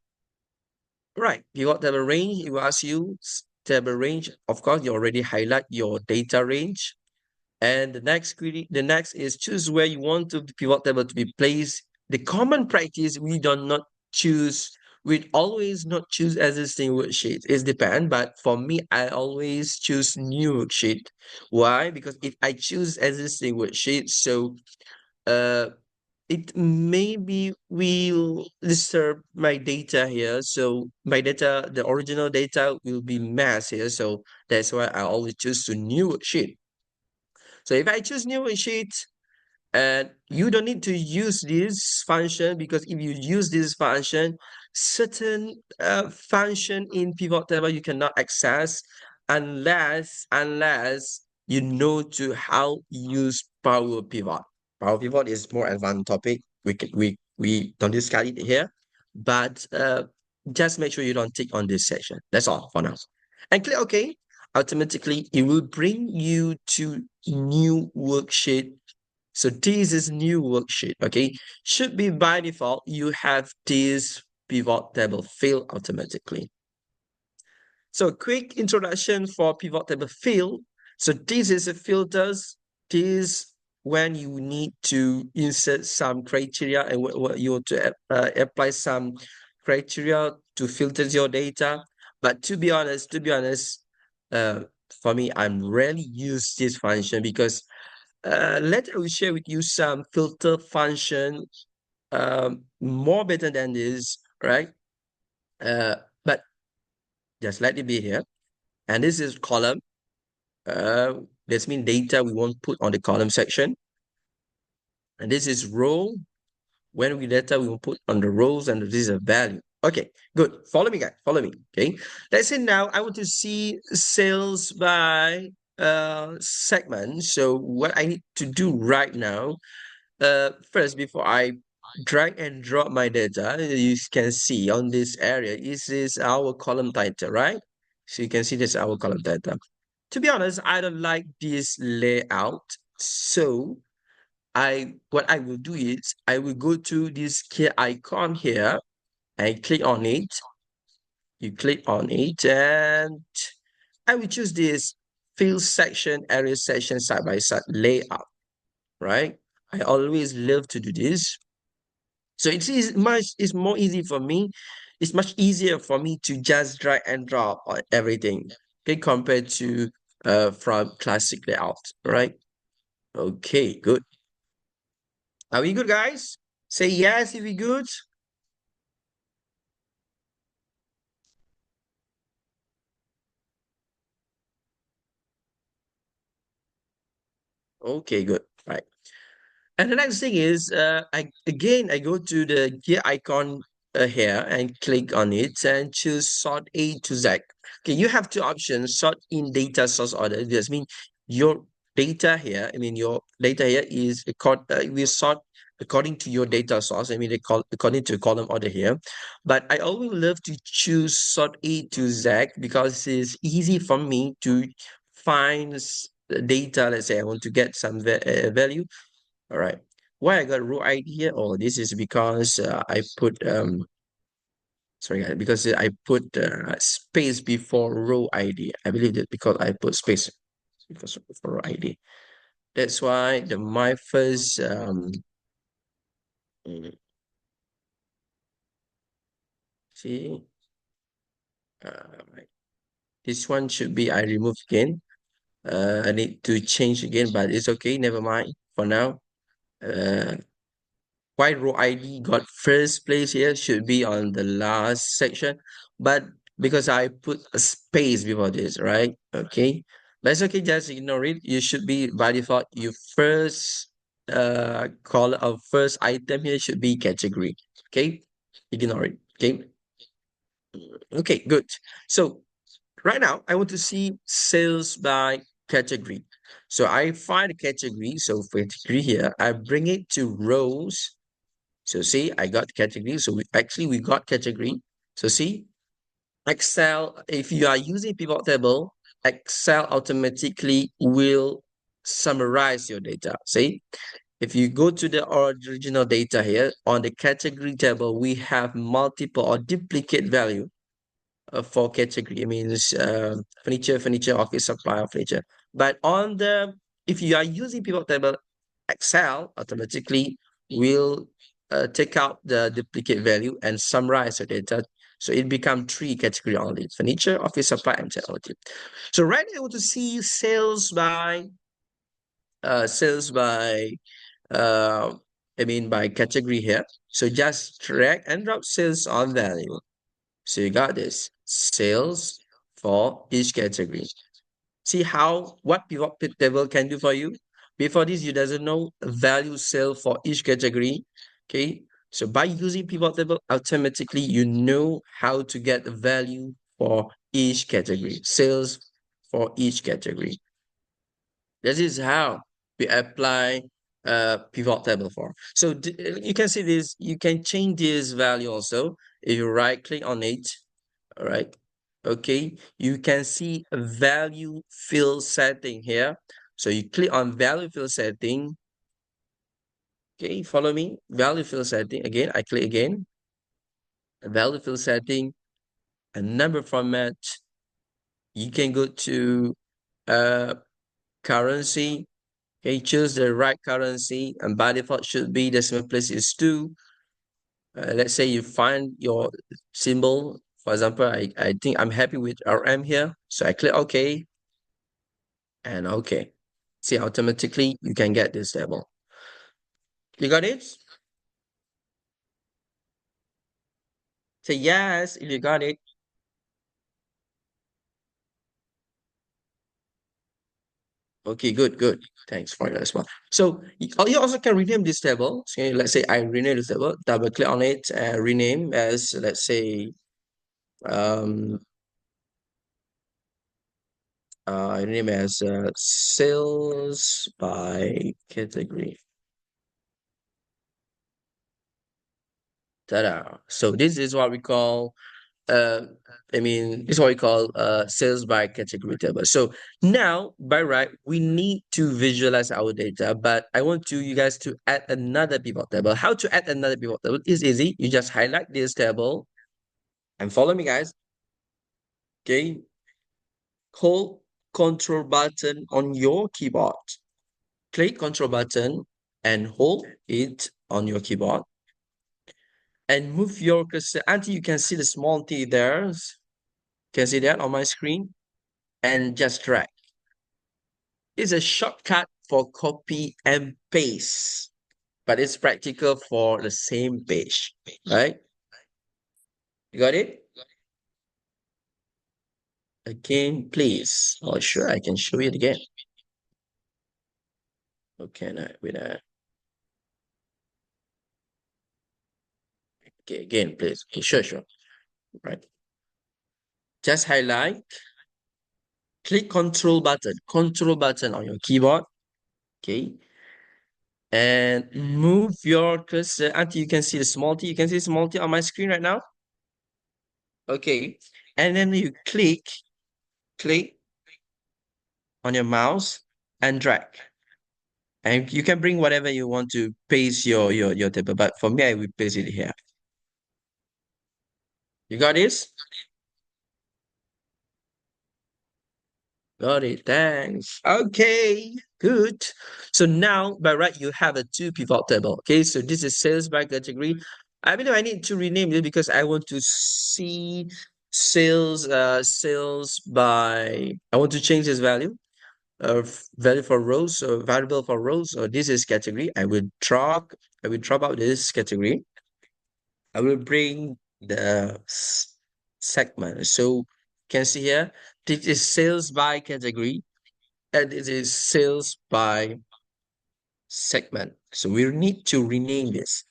Right, pivot table range, it will ask you table range. Of course, you already highlight your data range. And the next is choose where you want the pivot table to be placed. The common practice, we always not choose existing worksheet. It depends, but for me, I always choose new worksheet. Why? Because if I choose existing worksheet, so uh it maybe will disturb my data here. So my data, the original data will be mass here. So that's why I always choose to new worksheet. So if I choose new worksheet, and you don't need to use this function because if you use this function, certain function in pivot table you cannot access unless you know to how use power pivot. Power pivot is more advanced topic. We don't discuss it here, but just make sure you don't tick on this section. That's all for now. And click OK. Automatically, it will bring you to new worksheet. So this is new worksheet, okay? Should be by default, you have this pivot table fill automatically. So quick introduction for pivot table fill. So this is a filters. This when you need to insert some criteria and what you want to apply some criteria to filter your data. But to be honest, uh, for me, I'm rarely use this function because later I will share with you some filter function more better than this, right? But just let it be here. And this is column. This means data we won't put on the column section. And this is row. When we data, we will put on the rows and this is a value. Okay, good. Follow me, guys. Follow me. Okay. Let's say now I want to see sales by segment. So what I need to do right now, first, before I drag and drop my data, you can see on this area, this is our column title, right? So you can see this our column title. To be honest, I don't like this layout. So what I will do is I will go to this key icon here and click on it. You click on it and I will choose this field section, area section, side by side layout, right? I always love to do this. So it's more easy for me. It's much easier for me to just drag and drop on everything, okay, compared to from classic layout, right? Okay, good. Are we good, guys? Say yes if we good. Okay, good. Right. And the next thing is, I go to the gear icon here and click on it and choose sort A to Z. Okay, you have two options: sort in data source order. This means your data here. I mean, your data here is we sort according to your data source. I mean, they call according to column order here. But I always love to choose sort A to Z because it's easy for me to find data. Let's say I want to get some value. All right. Why I got row ID here? Oh, this is because I put sorry guys, because I put space before row ID. I believe that because I put space because for row ID. That's why my first mm, See, right. This one should be I remove again. I need to change again, but it's okay. Never mind for now. Uh, why row ID got first place here should be on the last section, but because I put a space before this, right? Okay, but it's okay. Just ignore it. You should be by default. Your first call of first item here should be category. Okay, ignore it. Okay, okay, good. So right now, I want to see sales by category. So I find a category. So for category here, I bring it to rows. So see, I got category. So we got category. So see, Excel, if you are using pivot table, Excel automatically will summarize your data. See, if you go to the original data here on the category table, we have multiple or duplicate value for category. It means furniture, office supply, of furniture. But on the if you are using pivot table, Excel automatically will take out the duplicate value and summarize the data. So it becomes three category only: furniture, office supply, and technology. So right now, I want to see sales by uh, by category here. So just drag and drop sales on value. So you got this sales for each category. See how what pivot table can do for you. Before this, you doesn't know value sale for each category. Okay. So by using pivot table, automatically you know how to get the value for each category, sales for each category. This is how we apply pivot table for. So you can see this, you can change this value also. If you right click on it, all right, okay, you can see a value field setting here. So you click on value field setting. Okay, follow me. Value field setting. Again, I click again. Value field setting, a number format. You can go to uh currency. Okay, choose the right currency, and by default should be decimal place is 2. Let's say you find your symbol. For example, I think I'm happy with RM here. So I click OK and OK. See, automatically you can get this table. You got it? Say yes if you got it. Okay, good, good. Thanks for your response. So you also can rename this table. So let's say I rename this table, double click on it and rename as, let's say, um, I rename as sales by category. Ta-da. So this is what we call uh this is what we call sales by category table. So now by right we need to visualize our data, but I want you guys to add another pivot table. How to add another pivot table is easy. You just highlight this table and follow me, guys. Okay, hold control button on your keyboard, click control button and hold it on your keyboard and move your cursor until you can see the small t there. Can see that on my screen, and just drag. It's a shortcut for copy and paste, but it's practical for the same page, right? You got it? Again, please. Oh, sure, I can show it again. Okay, now with that. Okay, again, please. Okay, sure, sure. Right. Just highlight, click control button on your keyboard. Okay. And move your cursor until you can see the small t. You can see small t on my screen right now. Okay. And then you click on your mouse and drag. And you can bring whatever you want to paste your table. But for me, I will paste it here. You got this? Got it. Thanks. Okay, good. So now by right, you have a two pivot table. Okay, so this is sales by category. I believe I need to rename it because I want to see sales by, I want to change this value, value for rows or variable for rows, or this is category. I will drop out this category. I will bring the segment. So you can see here, this is sales by category and it is sales by segment. So we need to rename this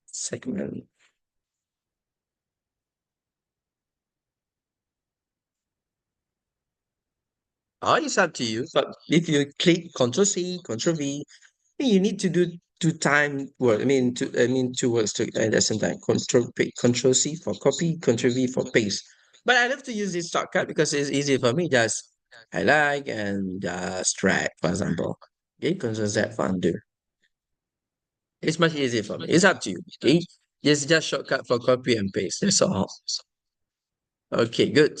segment. It's up to you. But if you click Control C, Control V, you need to do two time work. Two works to at the same time. Control C for copy, Control V for paste. But I love to use this shortcut because it's easy for me. Just highlight and just drag, for example. Okay, Control Z for undo. It's much easier for me. It's up to you. Okay, just shortcut for copy and paste. That's all. Okay, good.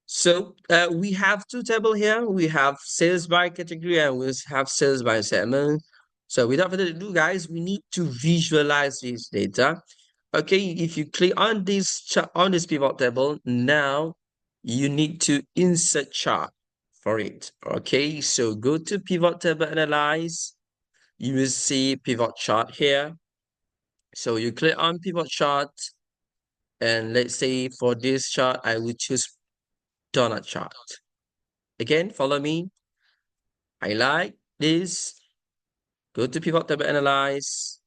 So we have two tables here. We have sales by category and we have sales by segment. So without further ado, guys, we need to visualize this data. Okay, if you click on this pivot table, now you need to insert chart for it. Okay, so go to pivot table analyze. You will see pivot chart here. So you click on pivot chart, and let's say for this chart, I will choose donut chart. Again, follow me. Highlight this, go to pivot table analyze,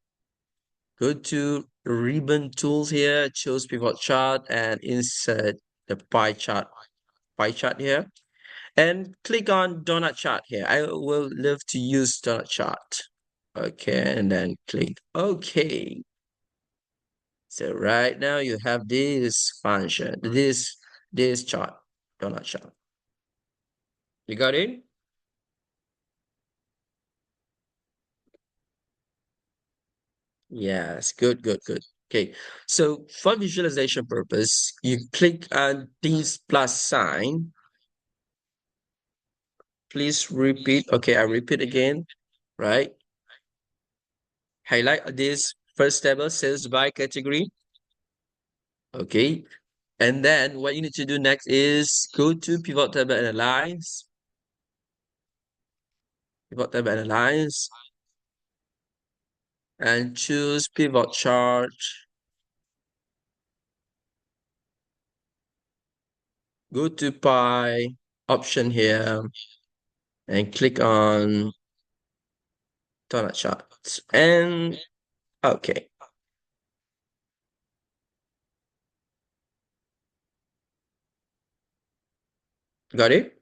go to ribbon tools here, choose pivot chart and insert the pie chart here, and click on donut chart here. I will love to use donut chart. Okay, and then click OK. So right now you have this function, this chart, donut chart. You got it? Yes, good, good, good. Okay, so for visualization purpose, you click on this plus sign. Please repeat. Okay, I repeat again, right? Highlight this first table, sales by category. Okay, and then what you need to do next is go to pivot table analyze, and choose pivot chart. Go to pie option here and click on donut chart. And okay, got it?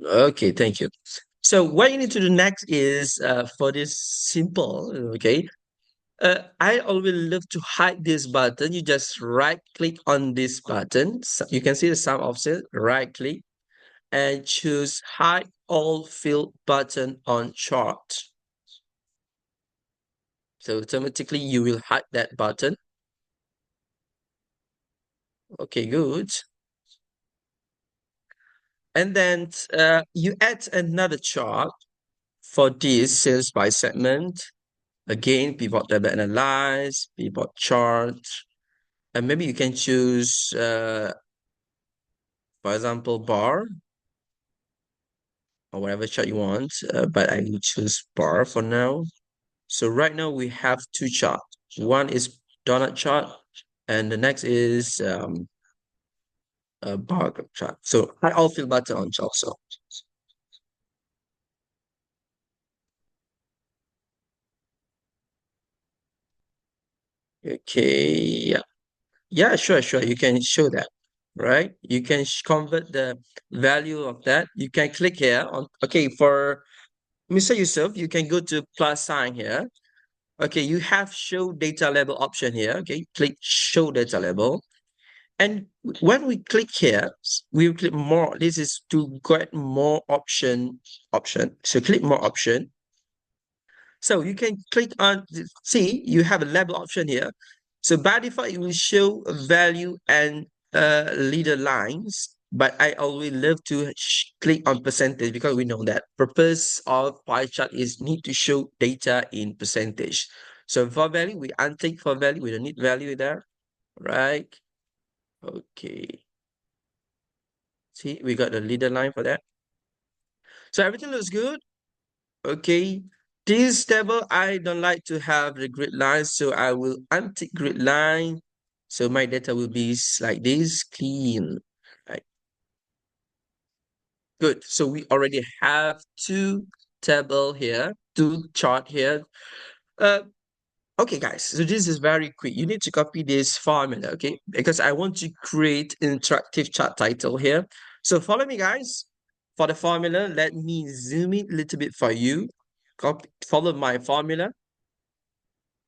Okay, thank you. So what you need to do next is for this simple, okay, I always love to hide this button. You just right click on this button. So you can see the sum offset, right click and choose hide all field button on chart. So automatically you will hide that button. Okay, good. And then you add another chart for this sales by segment. Again, pivot table analyze, pivot chart, and maybe you can choose, for example, bar or whatever chart you want, but I will choose bar for now. So right now we have two charts. One is donut chart, and the next is a bar chart. So I all fill button on also. Okay, yeah. Yeah, sure. You can show that, right? You can convert the value of that. You can click here on, okay, for Mr. Yusuf, you can go to plus sign here. Okay, you have show data label option here. Okay, click show data label. And when we click here, we will click more. This is to get more option. So click more option. So you can click on, see, you have a label option here. So by default, it will show a value and leader lines. but I always love to click on percentage because we know that purpose of pie chart is need to show data in percentage. So for value, we untick for value. We don't need value there, right? Okay. See, we got the leader line for that. So everything looks good. Okay. This table, I don't like to have the grid line, so I will untick grid line. So my data will be like this, clean. Right. Good. So we already have two table here, two chart here. Uh, okay, guys. So this is very quick. You need to copy this formula, okay? Because I want to create interactive chart title here. So follow me, guys. For the formula, let me zoom it a little bit for you. Copy, follow my formula.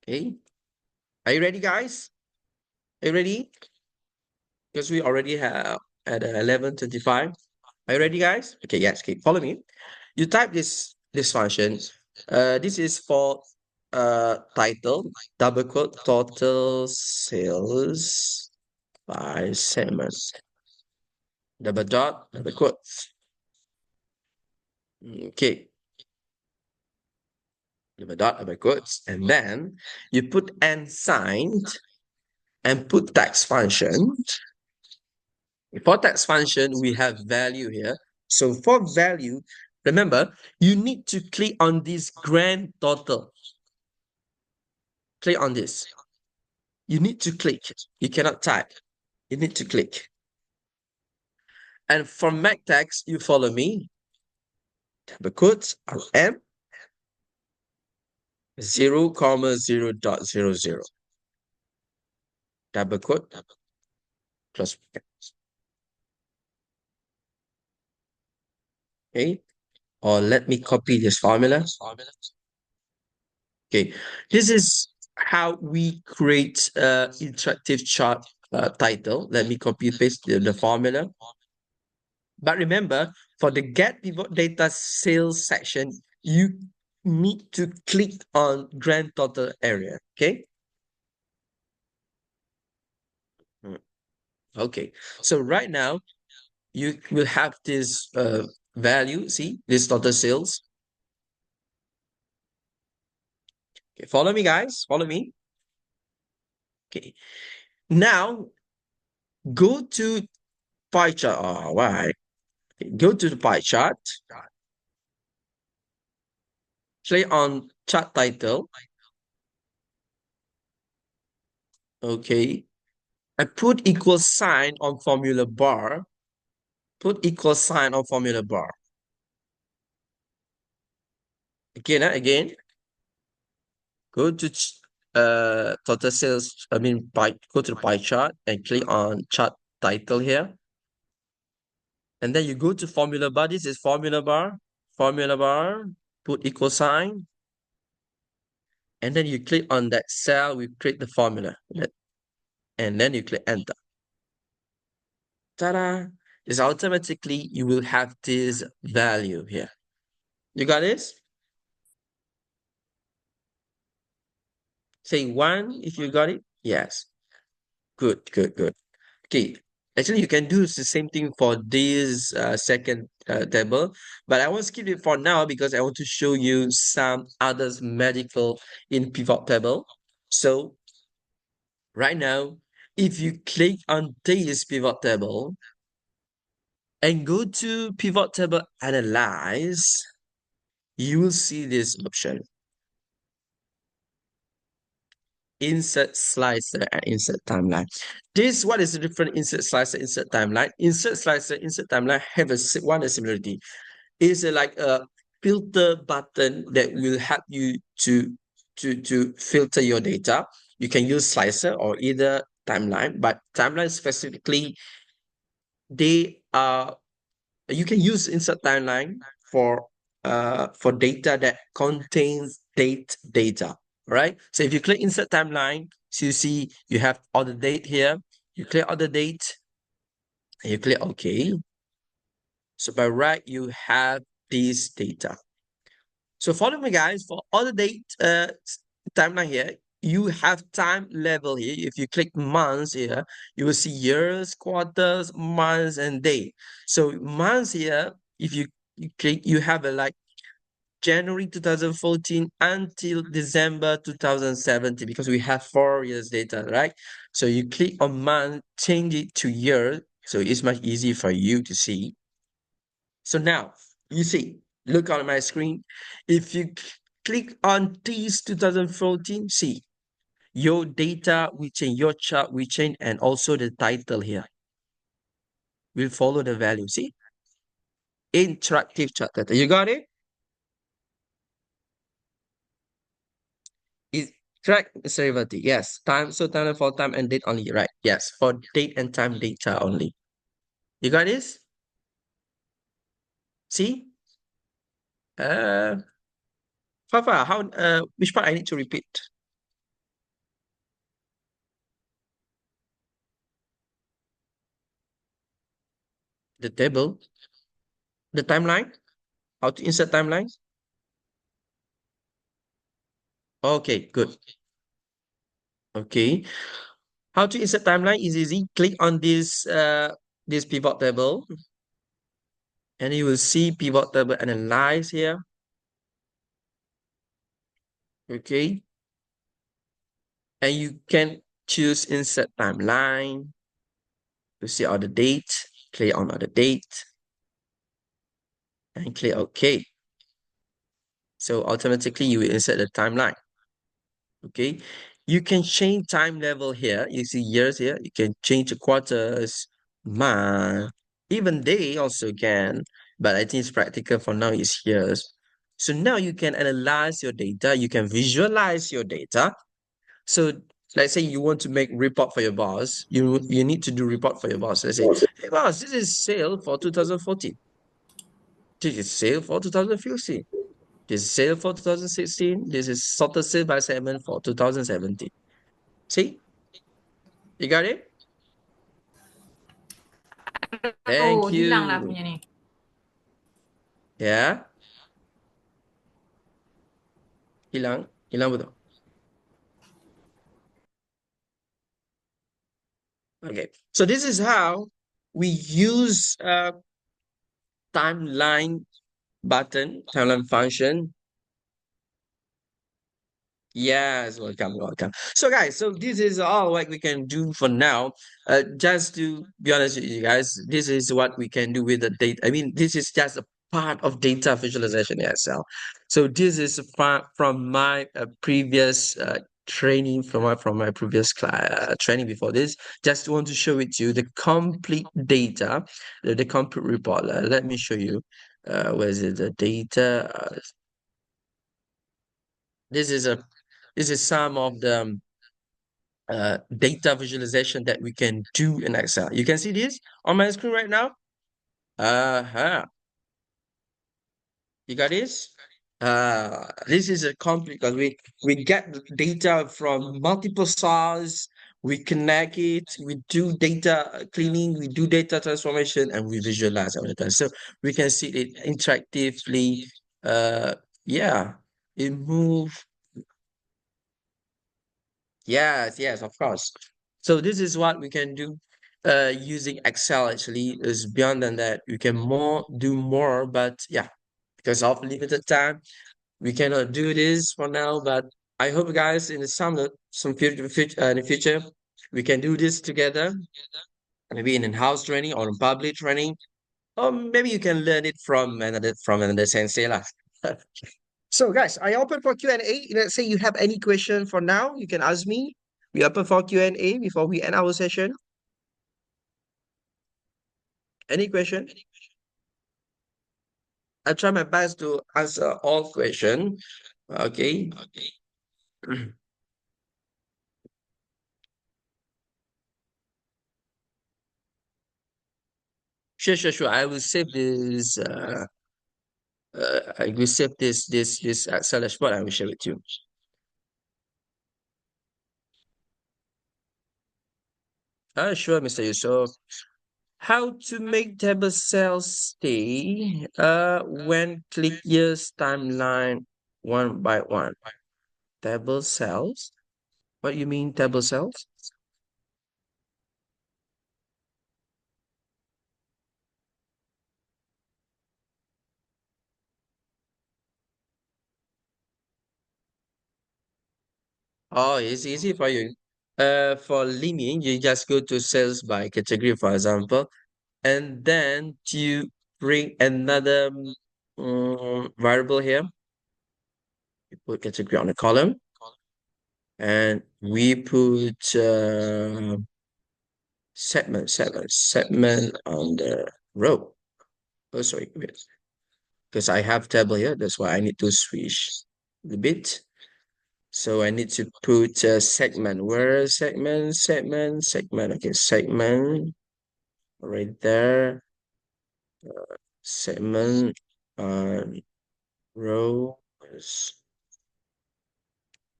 Okay. Are you ready, guys? Are you ready? Because we already have at 11:25. Are you ready, guys? Okay, yes. Okay, follow me. You type this function. This is for title, double quote, total sales by segment, double dot, double quote. Okay, double dot, double quotes, and then you put and signed and put text function. For text function, we have value here. So for value, remember, you need to click on this grand total. Click on this. You need to click. You cannot type. You need to click. And for Mac text, you follow me. Double quotes M 0, 0.0.00. Double quote plus. Okay. Or let me copy this formula. Okay. This is how we create interactive chart title. Let me copy paste the formula. But remember, for the get pivot data sales section, you need to click on grand total area. Okay. Okay. So right now you will have this value. See this total sales. Okay. Follow me, guys. Follow me. Okay. Now go to pie chart. Oh, why? Okay. Go to the pie chart. Click on chart title. Okay. I put equal sign on formula bar. Put equal sign on formula bar. Again. Go to total sales. I mean, go to the pie chart and click on chart title here. And then you go to formula bar. This is formula bar. Formula bar. Put equal sign. And then you click on that cell. We create the formula. And then you click enter. Ta-da! Is automatically you will have this value here. You got this? Say one if you got it. Yes. Good. Okay. Actually, you can do the same thing for this second table, but I won't skip it for now because I want to show you some others medical in pivot table. So right now, if you click on this pivot table and go to pivot table analyze, you will see this option. Insert slicer and insert timeline. What is the different insert slicer, insert timeline? Insert slicer, insert timeline have a similarity. It's like a filter button that will help you to filter your data. You can use slicer or either timeline, but timeline specifically, they are you can use insert timeline for data that contains data. Right? So if you click insert timeline, so you see you have all the date here. You click all the date and you click OK. So by right, you have this data. So follow me, guys, for all the date timeline here. you have time level here. If you click months here, you will see years, quarters, months, and day. So months here, if you click, you have a like January 2014 until December 2017 because we have 4 years data, right? So you click on month, change it to year, so it's much easier for you to see. So now you see, look on my screen. If you click on this 2014, see your data will change, your chart will change, and also the title here will follow the value. See, interactive chart data. You got it? Is track derivative. Yes. Time, so time for time and date only, right? Yes. For date and time data only. You got this? See? Uh Fafa, how which part I need to repeat? The table, the timeline, how to insert timeline? Okay, good. Okay. How to insert timeline is easy. Click on this pivot table and you will see pivot table analyze here. Okay. And you can choose insert timeline to see all the date, click on all the date and click OK. So automatically you will insert the timeline. Okay. You can change time level here. You see years here. You can change the quarters, month, even day also can. But I think it's practical for now is years. So now you can analyze your data. You can visualize your data. So let's say you want to make report for your boss. You need to do report for your boss. Let's say, hey boss, this is sale for 2014. This is sale for 2015. This is sale for 2016. This is sorted sale by segment for 2017. See? You got it? Thank Oh, hilang lah you. punya ni. Yeah? Hilang? Hilang betul? Okay. So this is how we use timeline button, timeline function. Yes, welcome, welcome. So, guys, so this is all what we can do for now. Just to be honest with you guys, this is what we can do with the data. I mean, this is just a part of data visualization in Excel. So, this is from my previous training, from my previous training before this. Just want to show it to you the complete data, the complete report. Let me show you. Where is it? The data. This is a this is some of the data visualization that we can do in Excel. You can see this on my screen right now. You got this? This is a complete because we get the data from multiple sources, we connect it, we do data cleaning, we do data transformation, and we visualize all the time. So we can see it interactively. Yeah, it move. Yes, yes, of course. So this is what we can do using Excel actually is beyond than that. We can do more, but yeah, because of limited time, we cannot do this for now. But I hope guys in the some in the future, we can do this together, maybe in a house training or in public training, or maybe you can learn it from another sensei lah. So, guys, I open for Q&A. Let's say you have any question for now, you can ask me. We open for Q&A before we end our session. Any question? I try my best to answer all questions. Okay. Sure, sure, sure. I will save this. I will save this Excel dashboard. I will share with you. Sure, Mr. Yusuf. How to make table cells stay when click years timeline one by one. Table cells. What you mean table cells? Oh, it's easy for you. For Limi, you just go to sales by category, for example, and then you bring another variable here. You put category on the column, and we put segment on the row. Oh, sorry, wait, because I have table here. That's why I need to switch a bit. So I need to put a segment. Where is segment? Segment. Okay, segment right there. Segment on row.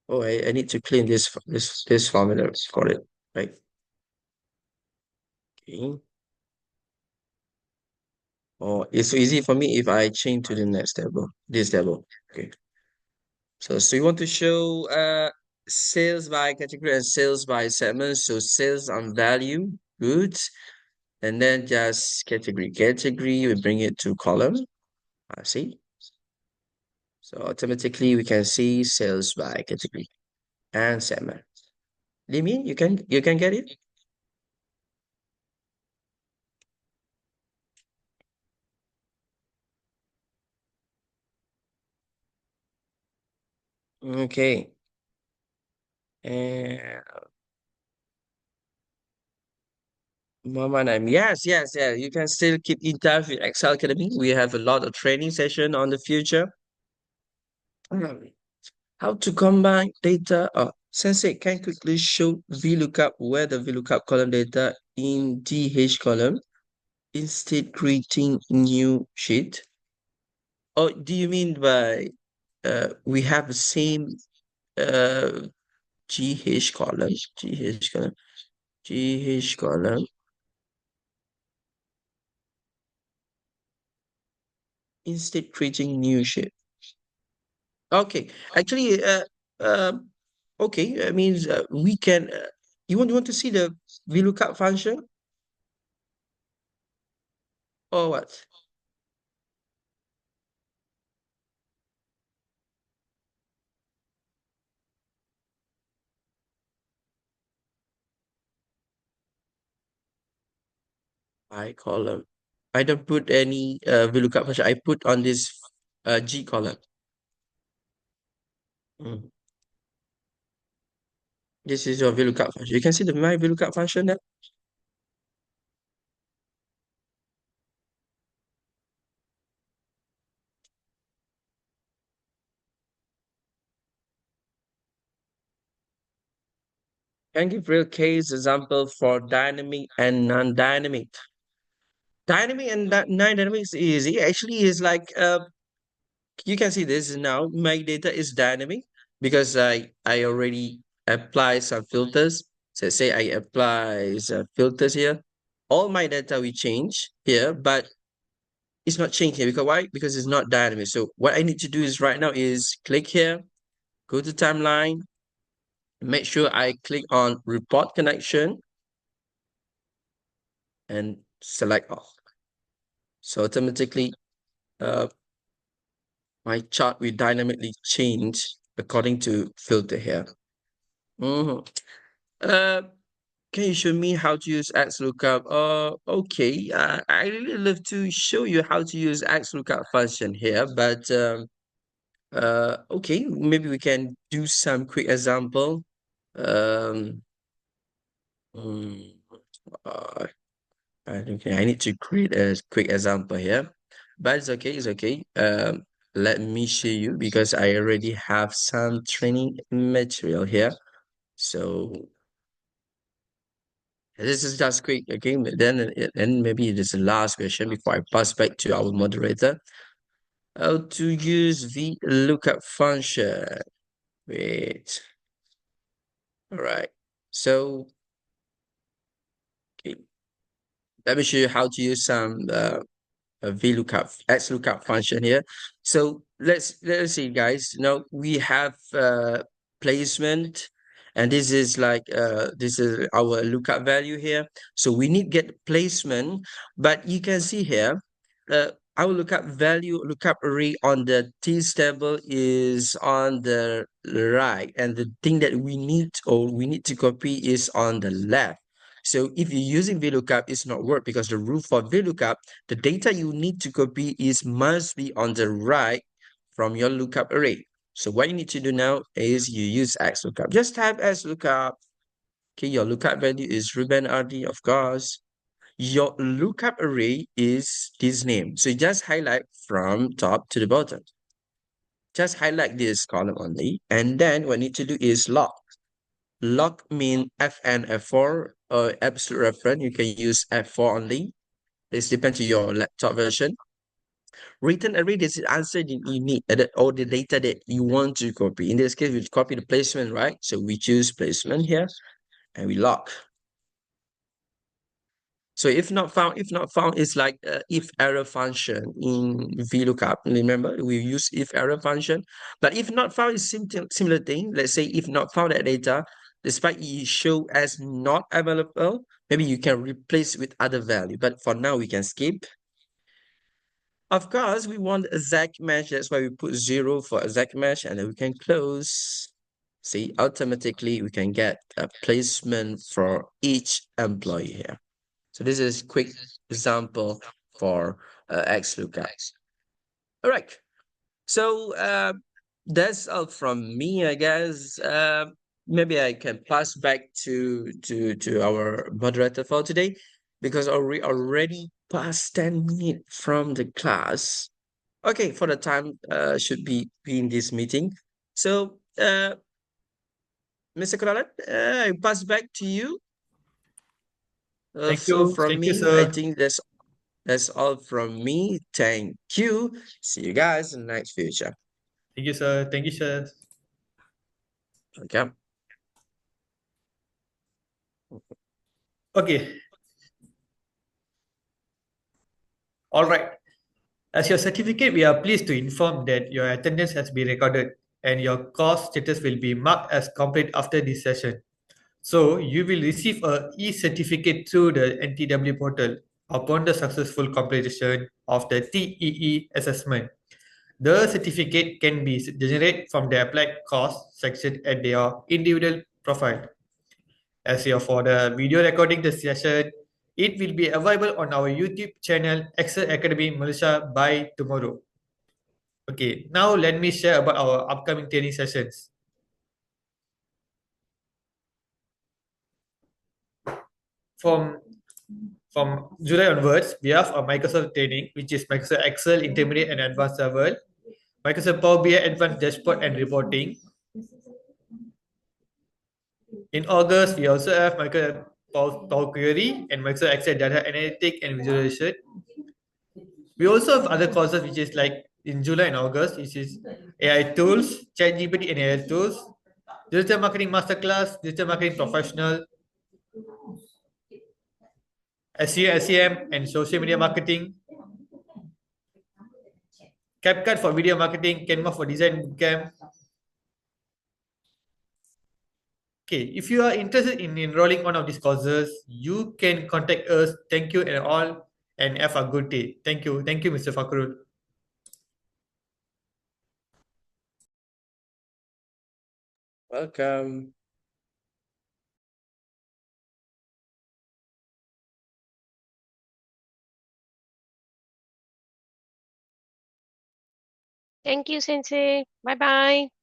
Oh, I need to clean this formula for it. Right. Okay. Oh, it's so easy for me if I change to the next table. This table. Okay. So you want to show sales by category and sales by segment. So sales on value, goods, and then just category, we bring it to column. I see. So automatically we can see sales by category and segment. Limi, you can get it? Okay. And Mama name. Yes. You can still keep in touch with Excel Academy. We have a lot of training session on the future. Um, How to combine data? Sensei, can you quickly show VLOOKUP where the VLOOKUP column data in DH column instead creating new sheet? Oh, do you mean by we have the same uh GH column, GH column, GH column instead creating new sheet? Okay, actually, okay, that means we can. You want to see the VLOOKUP function or what? I column. I don't put any VLOOKUP function. I put on this G column. Mm. This is your VLOOKUP function. You can see the my VLOOKUP function there. Can give real case example for dynamic and non-dynamic. Dynamic and non-dynamic is easy. Actually, is like you can see this now. My data is dynamic because I already apply some filters. So say I apply some filters here. All my data will change here, but it's not changing because why? Because it's not dynamic. So what I need to do is right now is click here, go to timeline, make sure I click on report connection and select all. So automatically, uh, my chart will dynamically change according to filter here. Mhm. Uh, can you show me how to use XLOOKUP? Okay. I really love to show you how to use XLOOKUP function here, but okay, maybe we can do some quick example. Um, mm, uh, okay, I need to create a quick example here, but it's okay. Let me show you because I already have some training material here. So this is just quick, okay? Then maybe it is the last question before I pass back to our moderator. How to use the lookup function. Wait. All right. So okay, let me show you how to use some VLOOKUP, XLOOKUP function here. So let's see, guys. Now we have placement And this is this is our lookup value here. So we need get placement, but you can see here, our lookup array on the T's table is on the right, and the thing that we need to copy is on the left. So if you're using VLOOKUP, it's not work, because the rule for VLOOKUP, the data you need to copy must be on the right from your lookup array. So what you need to do now is you use XLOOKUP. Just type XLOOKUP. Okay, your lookup value is Ruben RD, of course. Your lookup array is this name. So you just highlight from top to the bottom. Just highlight this column only. And then what you need to do is log. Log mean FN, F4, or absolute reference. You can use F4 only. This depends on your laptop version. Return array is the answer that you need, or the data that you want to copy. In this case, we copy the placement, right? So we choose placement here and we log. So if not found is like if error function in VLOOKUP. Remember, we use if error function. But if not found is similar thing. Let's say if not found that data, despite it show as not available, maybe you can replace with other value. But for now, we can skip. Of course, we want exact match. That's why we put 0 for exact match, and then we can close. See, automatically we can get a placement for each employee here. So this is a quick example for XLOOKUP. All right. So that's all from me, I guess. Maybe I can pass back to our moderator for today, because we already past 10 minutes from the class. Okay, for the time should be in this meeting. So Mr. Kuralan, I pass back to you. So from Thank you, me, I sir. think that's all from me. Thank you. See you guys in the next future. Thank you, sir. Thank you, sir. Okay. Okay, all right. As your certificate, we are pleased to inform that your attendance has been recorded and your course status will be marked as complete after this session. So, you will receive a e-certificate through the NTW portal upon the successful completion of the TEE assessment. The certificate can be generated from the applied course section at your individual profile. As your for the video recording the session, it will be available on our YouTube channel Excel Academy Malaysia by tomorrow. Okay, now let me share about our upcoming training sessions. From from July onwards, we have a Microsoft training, which is Microsoft Excel Intermediate and Advanced level, Microsoft Power BI Advanced Dashboard and Reporting. In August, we also have Microsoft Power Query and Microsoft Excel Data Analytics and Visualization. We also have other courses, which is like in July and August, which is AI tools, ChatGPT and AI tools, digital marketing masterclass, digital marketing professional, SEO, SEM, and social media marketing, CapCut for video marketing, Canva for design bootcamp. Okay, if you are interested in enrolling one of these courses, you can contact us. Thank you and all, and have a good day. Thank you. Thank you, Mr. Fakrul. Welcome. Thank you, Sensei. Bye bye.